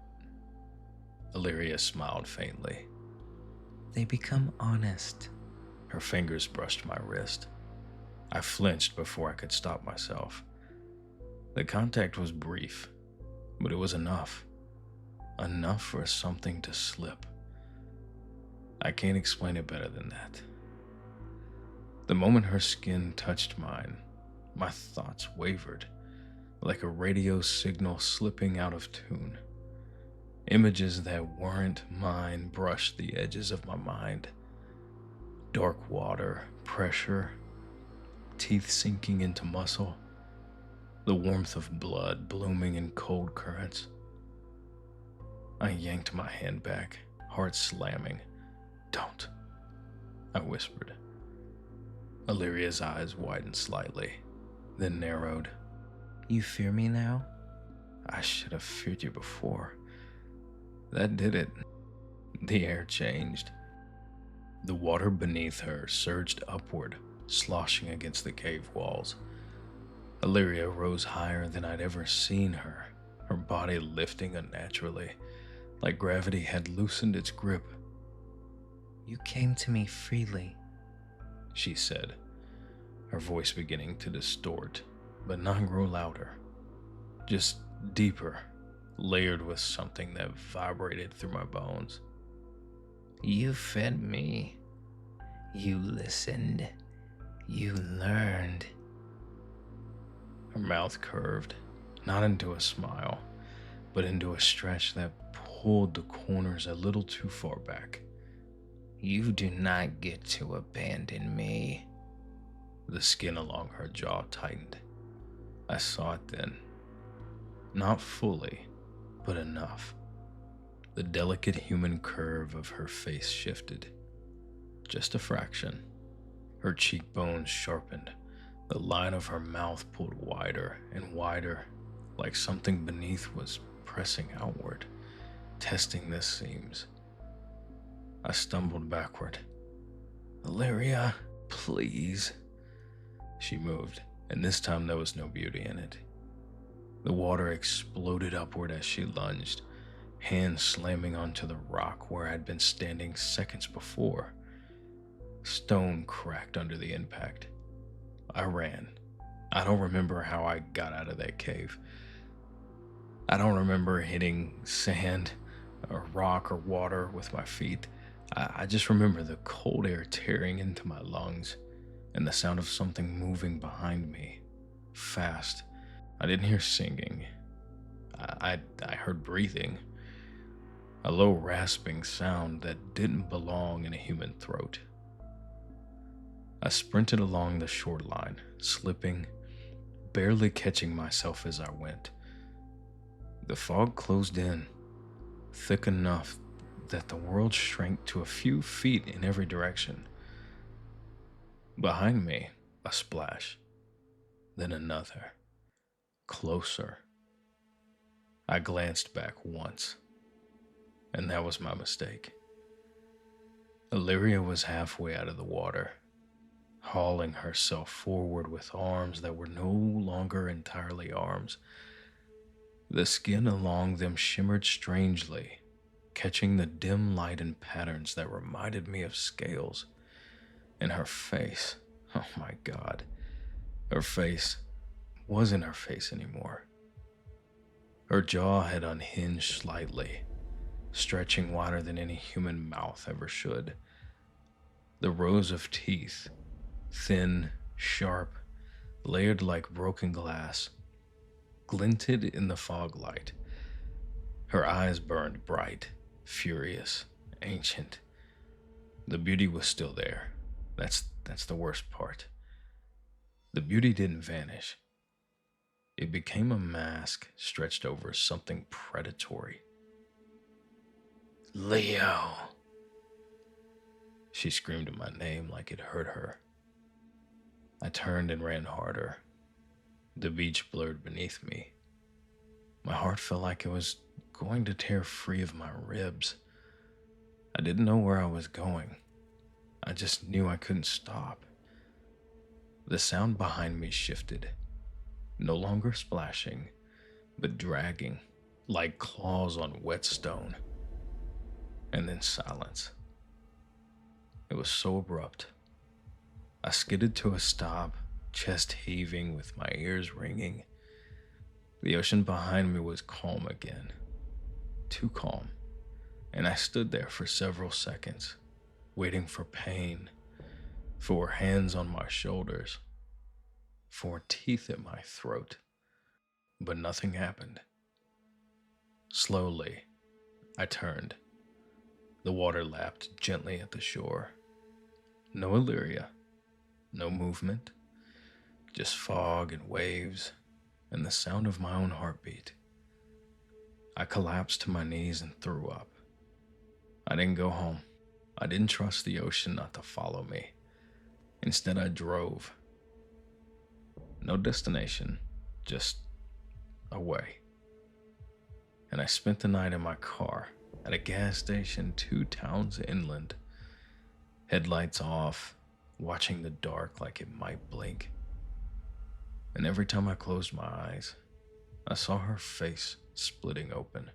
Illyria smiled faintly. They become honest. Her fingers brushed my wrist. I flinched before I could stop myself. The contact was brief, but it was enough. Enough for something to slip. I can't explain it better than that. The moment her skin touched mine, my thoughts wavered, like a radio signal slipping out of tune. Images that weren't mine brushed the edges of my mind. Dark water, pressure, teeth sinking into muscle, the warmth of blood blooming in cold currents. I yanked my hand back, heart slamming. Don't, I whispered. Illyria's eyes widened slightly, then narrowed. You fear me now? I should have feared you before. That did it. The air changed. The water beneath her surged upward, sloshing against the cave walls. Illyria rose higher than I'd ever seen her, her body lifting unnaturally, like gravity had loosened its grip. You came to me freely, she said, her voice beginning to distort, but not grow louder, just deeper, layered with something that vibrated through my bones. You fed me. You listened. You learned. Her mouth curved, not into a smile, but into a stretch that pulled the corners a little too far back. You do not get to abandon me. The skin along her jaw tightened. I saw it then. Not fully, but enough. The delicate human curve of her face shifted, just a fraction. Her cheekbones sharpened. The line of her mouth pulled wider and wider, like something beneath was pressing outward, testing the seams. I stumbled backward. "Illyria, please." She moved, and this time there was no beauty in it. The water exploded upward as she lunged, hands slamming onto the rock where I'd been standing seconds before. Stone cracked under the impact. I ran. I don't remember how I got out of that cave. I don't remember hitting sand or rock or water with my feet. I just remember the cold air tearing into my lungs and the sound of something moving behind me, fast. I didn't hear singing. I heard breathing, a low rasping sound that didn't belong in a human throat. I sprinted along the shoreline, slipping, barely catching myself as I went. The fog closed in, thick enough that the world shrank to a few feet in every direction. Behind me, a splash, then another, closer. I glanced back once, and that was my mistake. Illyria was halfway out of the water, hauling herself forward with arms that were no longer entirely arms. The skin along them shimmered strangely, catching the dim light in patterns that reminded me of scales. And her face, oh my God, her face wasn't her face anymore. Her jaw had unhinged slightly, stretching wider than any human mouth ever should. The rows of teeth, thin, sharp, layered like broken glass, glinted in the fog light. Her eyes burned bright, furious, ancient. The beauty was still there. That's the worst part. The beauty didn't vanish. It became a mask stretched over something predatory. "Leo!" She screamed my name like it hurt her. I turned and ran harder. The beach blurred beneath me. My heart felt like it was going to tear free of my ribs. I didn't know where I was going. I just knew I couldn't stop. The sound behind me shifted, no longer splashing, but dragging, like claws on wet stone. And then silence. It was so abrupt. I skidded to a stop, chest heaving with my ears ringing. The ocean behind me was calm again. Too calm. And I stood there for several seconds, waiting for pain, for hands on my shoulders, for teeth in my throat. But nothing happened. Slowly, I turned. The water lapped gently at the shore. No Illyria, no movement, just fog and waves and the sound of my own heartbeat. I collapsed to my knees and threw up. I didn't go home. I didn't trust the ocean not to follow me. Instead, I drove. No destination, just away. And I spent the night in my car at a gas station 2 towns inland. Headlights off, watching the dark like it might blink. And every time I closed my eyes, I saw her face splitting open.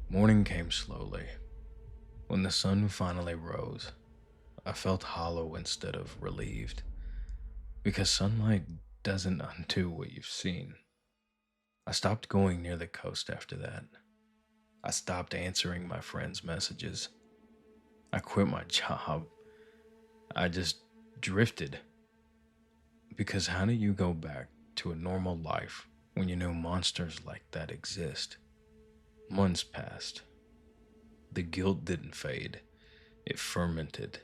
Morning came slowly. When the sun finally rose, I felt hollow instead of relieved, because sunlight doesn't undo what you've seen. I stopped going near the coast after that. I stopped answering my friends' messages. I quit my job. I just drifted. Because how do you go back to a normal life when you know monsters like that exist? Months passed. The guilt didn't fade. It fermented.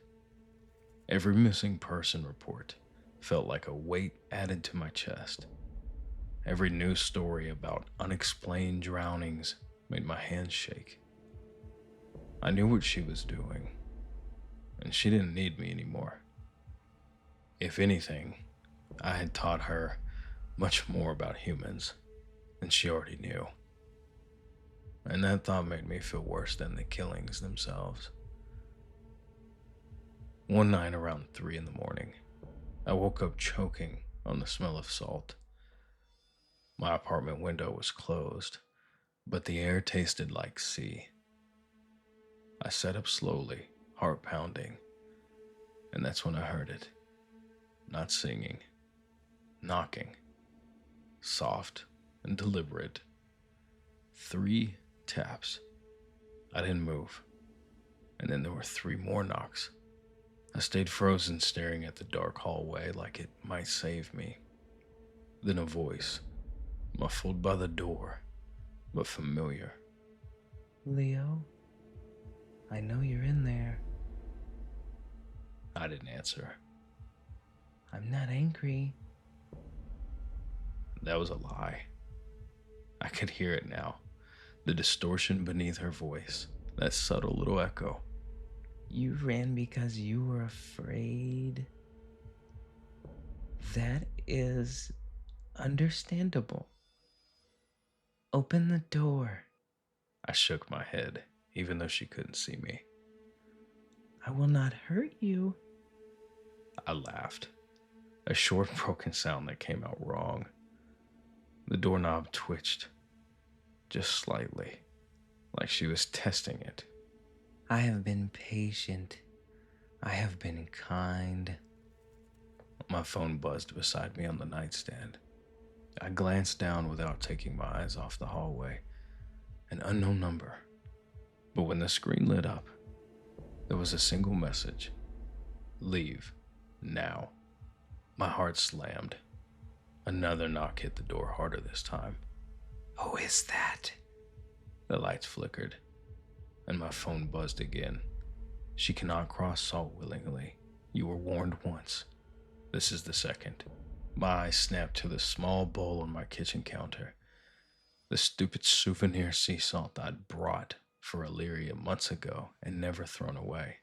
Every missing person report felt like a weight added to my chest. Every news story about unexplained drownings made my hands shake. I knew what she was doing, and she didn't need me anymore. If anything, I had taught her much more about humans than she already knew. And that thought made me feel worse than the killings themselves. One night around 3 in the morning, I woke up choking on the smell of salt. My apartment window was closed, but the air tasted like sea. I sat up slowly, heart pounding, and that's when I heard it. Not singing, knocking, soft and deliberate. 3 taps. I didn't move, and then there were 3 more knocks. I stayed frozen, staring at the dark hallway like it might save me. Then a voice, muffled by the door, but familiar. Leo, I know you're in there. I didn't answer. I'm not angry. That was a lie. I could hear it now. The distortion beneath her voice, that subtle little echo. You ran because you were afraid. That is understandable. Open the door. I shook my head, even though she couldn't see me. I will not hurt you. I laughed, a short, broken sound that came out wrong. The doorknob twitched, just slightly, like she was testing it. I have been patient. I have been kind. My phone buzzed beside me on the nightstand. I glanced down without taking my eyes off the hallway. An unknown number. But when the screen lit up, there was a single message. Leave. Now. My heart slammed. Another knock hit the door harder this time. Who is that? The lights flickered, and my phone buzzed again. She cannot cross salt willingly. You were warned once. This is the second. My eyes snapped to the small bowl on my kitchen counter. The stupid souvenir sea salt I'd brought for Illyria months ago and never thrown away.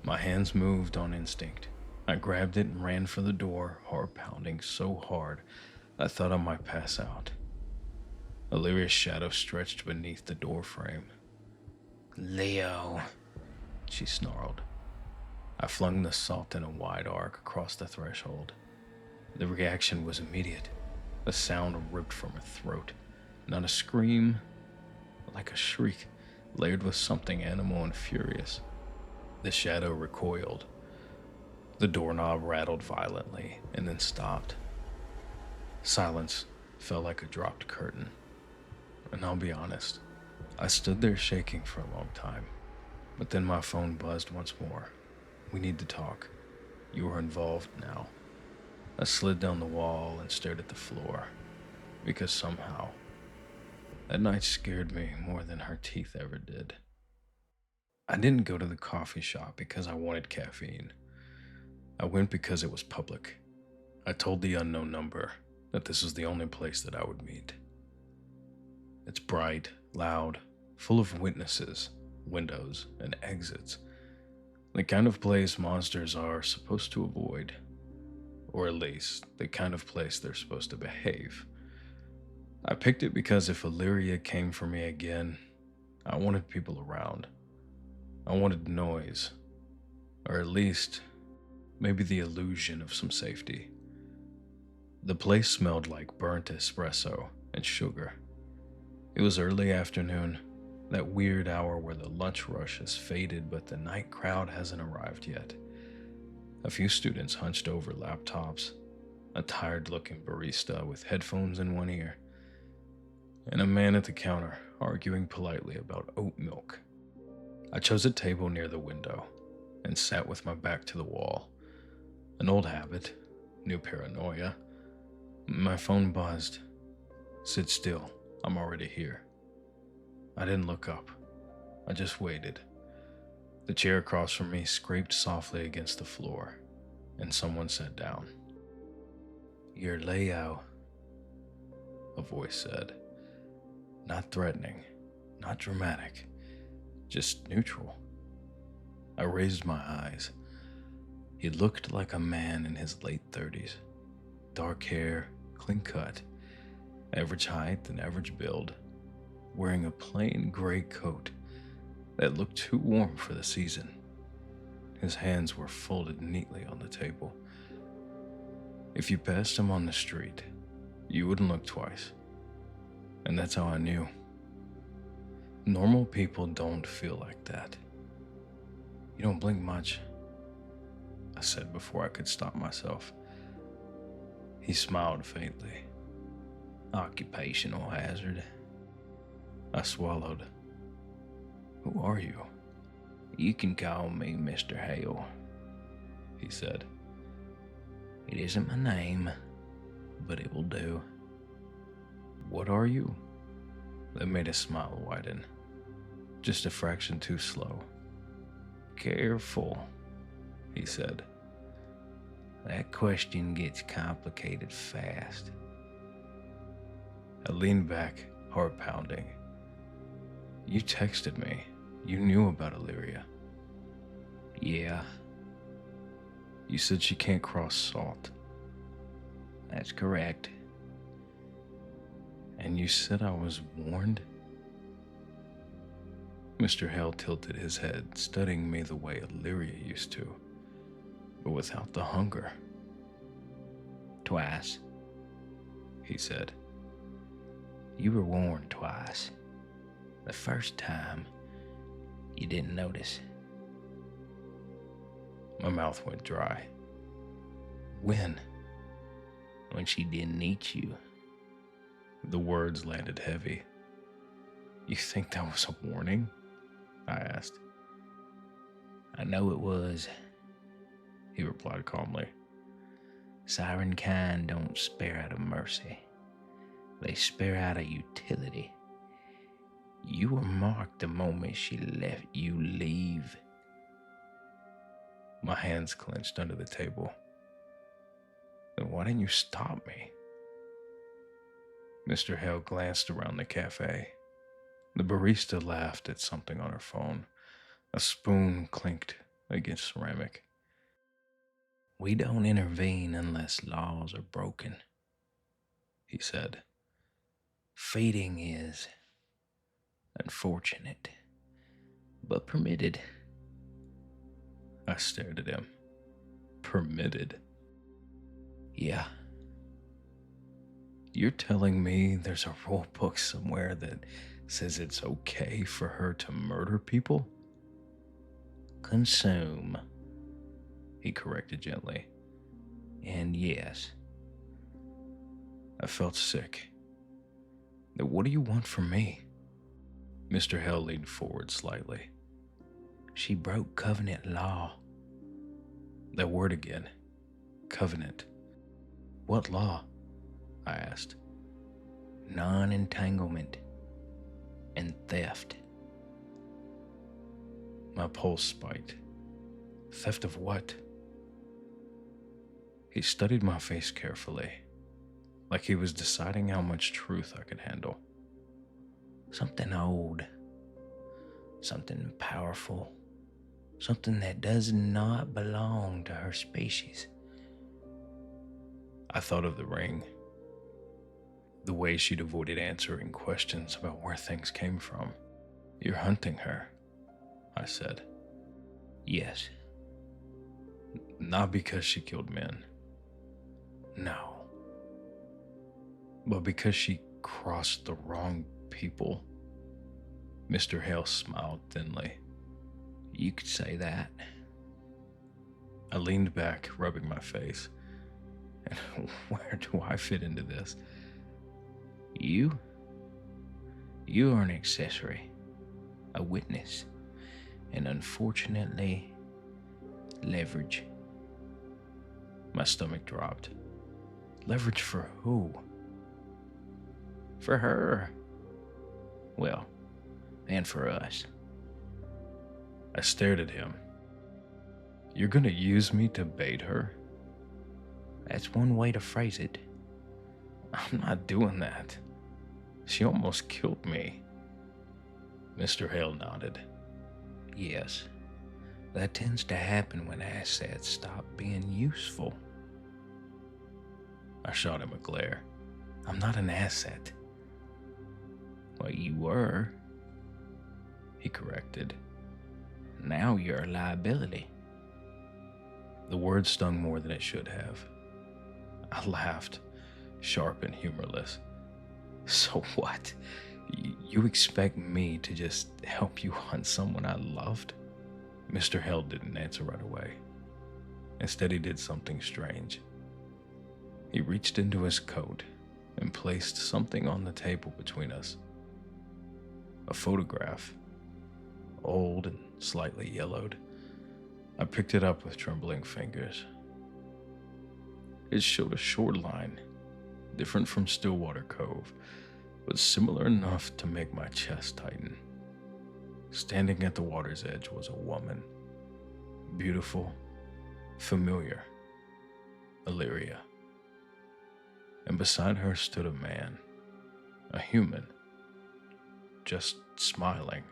My hands moved on instinct. I grabbed it and ran for the door, heart pounding so hard I thought I might pass out. Illyria's shadow stretched beneath the door frame. Leo, she snarled. I flung the salt in a wide arc across the threshold. The reaction was immediate. A sound ripped from her throat. Not a scream, like a shriek, layered with something animal and furious. The shadow recoiled. The doorknob rattled violently and then stopped. Silence fell like a dropped curtain. And I'll be honest, I stood there shaking for a long time. But then my phone buzzed once more. We need to talk. You are involved now. I slid down the wall and stared at the floor, because somehow, that night scared me more than her teeth ever did. I didn't go to the coffee shop because I wanted caffeine. I went because it was public. I told the unknown number that this was the only place that I would meet. It's bright, loud, full of witnesses, windows, and exits. The kind of place monsters are supposed to avoid. Or at least, the kind of place they're supposed to behave. I picked it because if Illyria came for me again, I wanted people around. I wanted noise. Or at least, maybe the illusion of some safety. The place smelled like burnt espresso and sugar. It was early afternoon, that weird hour where the lunch rush has faded but the night crowd hasn't arrived yet. A few students hunched over laptops, a tired-looking barista with headphones in one ear, and a man at the counter arguing politely about oat milk. I chose a table near the window and sat with my back to the wall. An old habit, new paranoia. My phone buzzed. Sit still, I'm already here. I didn't look up. I just waited. The chair across from me scraped softly against the floor, and someone sat down. You're Leo, a voice said. Not threatening, not dramatic, just neutral. I raised my eyes. He looked like a man in his late 30s. Dark hair, clean cut, average height and average build, wearing a plain gray coat that looked too warm for the season. His hands were folded neatly on the table. If you passed him on the street, you wouldn't look twice. And that's how I knew. Normal people don't feel like that. You don't blink much, I said before I could stop myself. He smiled faintly. Occupational hazard. I swallowed. Who are you? You can call me Mr. Hale, he said. It isn't my name, but it will do. What are you? That made his smile widen, just a fraction too slow. Careful, he said. That question gets complicated fast. I leaned back, heart pounding. You texted me. You knew about Illyria. Yeah. You said she can't cross salt. That's correct. And you said I was warned? Mr. Hale tilted his head, studying me the way Illyria used to, but without the hunger. Twice, he said. You were warned twice. The first time, you didn't notice. My mouth went dry. When? When she didn't eat you. The words landed heavy. You think that was a warning? I asked. I know it was, he replied calmly. Siren kind don't spare out of mercy. They spare out of utility. You were marked the moment she let you leave. My hands clenched under the table. Then why didn't you stop me? Mr. Hale glanced around the cafe. The barista laughed at something on her phone. A spoon clinked against ceramic. We don't intervene unless laws are broken, he said. Feeding is unfortunate, but permitted. I stared at him. Permitted? Yeah. You're telling me there's a rule book somewhere that says it's okay for her to murder people? Consume, he corrected gently. And yes. I felt sick. Now, what do you want from me? Mr. Hale leaned forward slightly. She broke covenant law. That word again. Covenant. What law? I asked. Non-entanglement and theft. My pulse spiked. Theft of what? He studied my face carefully, like he was deciding how much truth I could handle. Something old, something powerful, something that does not belong to her species. I thought of the ring, the way she'd avoided answering questions about where things came from. You're hunting her, I said. Yes. Not because she killed men. No. But because she crossed the wrong people. Mr. Hale smiled thinly. You could say that. I leaned back, rubbing my face. And where do I fit into this? You? You are an accessory, a witness, and unfortunately, leverage. My stomach dropped. Leverage for who? For her. Well, and for us. I stared at him. You're gonna use me to bait her? That's one way to phrase it. I'm not doing that. She almost killed me. Mr. Hale nodded. Yes, that tends to happen when assets stop being useful. I shot him a glare. I'm not an asset. Well, you were, he corrected. Now you're a liability. The word stung more than it should have. I laughed, sharp and humorless. So what? You expect me to just help you hunt someone I loved? Mr. Hell didn't answer right away. Instead, he did something strange. He reached into his coat and placed something on the table between us. A photograph, old and slightly yellowed. I picked it up with trembling fingers. It showed a shoreline, different from Stillwater Cove, but similar enough to make my chest tighten. Standing at the water's edge was a woman. Beautiful, familiar, Illyria. And beside her stood a man, a human, just smiling.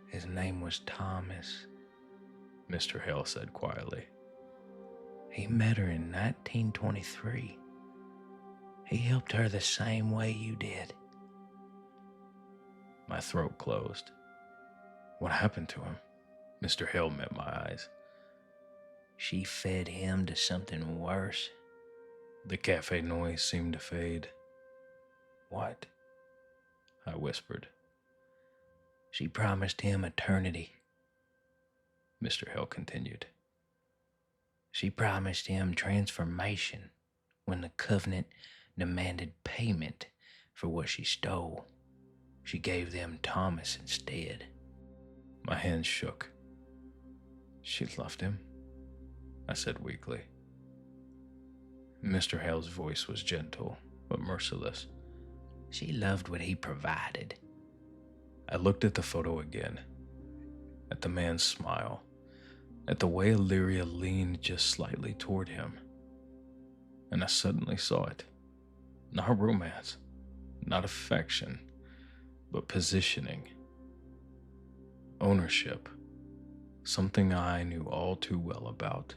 His name was Thomas, Mr. Hale said quietly. He met her in 1923. He helped her the same way you did. My throat closed. What happened to him? Mr. Hale met my eyes. She fed him to something worse. The cafe noise seemed to fade. What? I whispered. She promised him eternity. Mr. Hale continued. She promised him transformation when the covenant demanded payment for what she stole. She gave them Thomas instead. My hands shook. She loved him, I said weakly. Mr. Hale's voice was gentle, but merciless. She loved what he provided. I looked at the photo again, at the man's smile, at the way Illyria leaned just slightly toward him. And I suddenly saw it. Not romance, not affection, but positioning. Ownership, something I knew all too well about.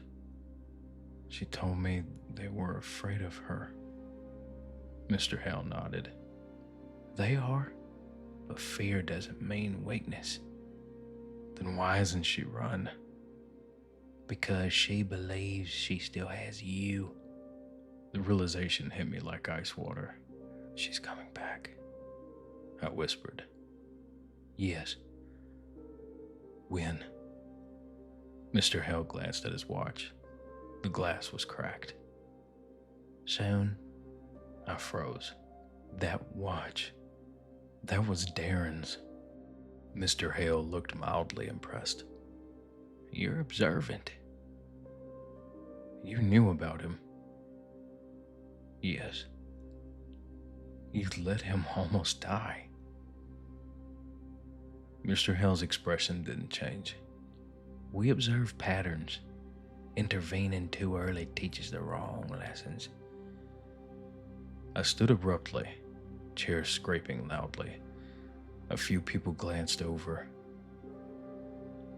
She told me they were afraid of her. Mr. Hale nodded. They are, but fear doesn't mean weakness. Then why hasn't she run? Because she believes she still has you. The realization hit me like ice water. She's coming back, I whispered. Yes. When? Mr. Hale glanced at his watch. The glass was cracked. Soon. I froze. That watch. That was Darren's. Mr. Hale looked mildly impressed. You're observant. You knew about him. Yes. You let him almost die. Mr. Hale's expression didn't change. We observe patterns. Intervening too early teaches the wrong lessons. I stood abruptly, chairs scraping loudly. A few people glanced over.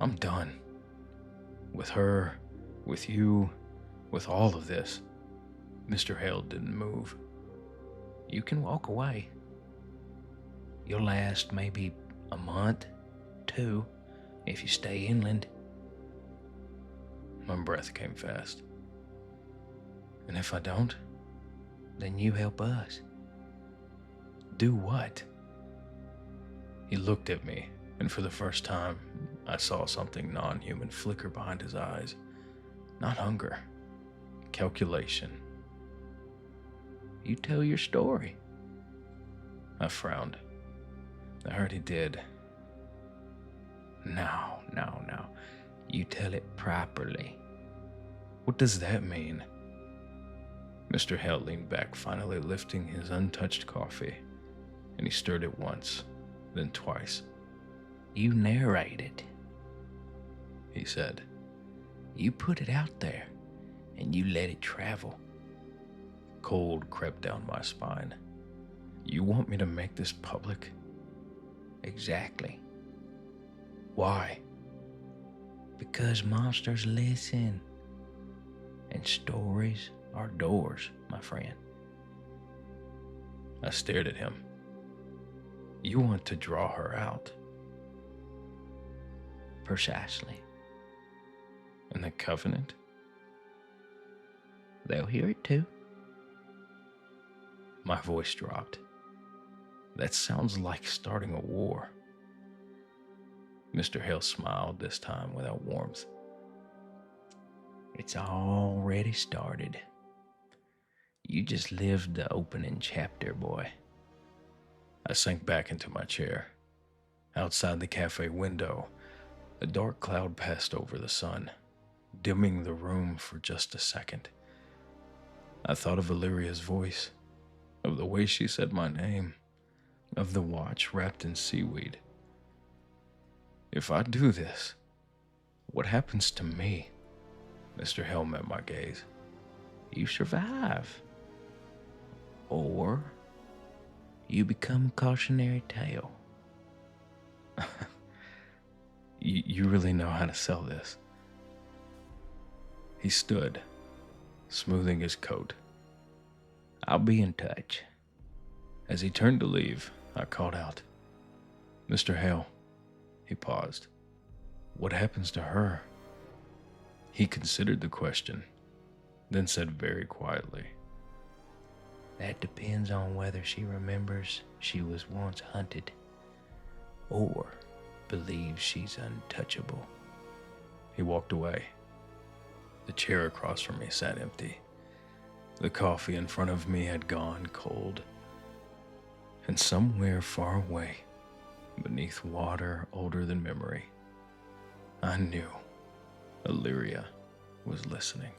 I'm done. With her, with you, with all of this. Mr. Hale didn't move. You can walk away. You'll last maybe a month, 2, if you stay inland. My breath came fast. And if I don't? Then you help us. Do what? He looked at me, and for the first time, I saw something non-human flicker behind his eyes. Not hunger. Calculation. You tell your story. I frowned. I already did. No. You tell it properly. What does that mean? Mr. Hale leaned back, finally lifting his untouched coffee, and he stirred it once, then twice. You narrate it, he said. You put it out there, and you let it travel. Cold crept down my spine. You want me to make this public? Exactly. Why? Because monsters listen. And stories are doors, my friend. I stared at him. You want to draw her out? Precisely. And the covenant? They'll hear it too. My voice dropped. That sounds like starting a war. Mr. Hale smiled, this time without warmth. It's already started. You just lived the opening chapter, boy. I sank back into my chair. Outside the cafe window, a dark cloud passed over the sun, dimming the room for just a second. I thought of Illyria's voice, of the way she said my name, of the watch wrapped in seaweed. If I do this, what happens to me? Mr. Hale met my gaze. You survive. Or you become a cautionary tale. You really know how to sell this. He stood, smoothing his coat. I'll be in touch. As he turned to leave, I called out, Mr. Hale. He paused. What happens to her? He considered the question, then said very quietly, That depends on whether she remembers she was once hunted or believes she's untouchable. He walked away. The chair across from me sat empty. The coffee in front of me had gone cold. And somewhere far away, beneath water older than memory, I knew Illyria was listening.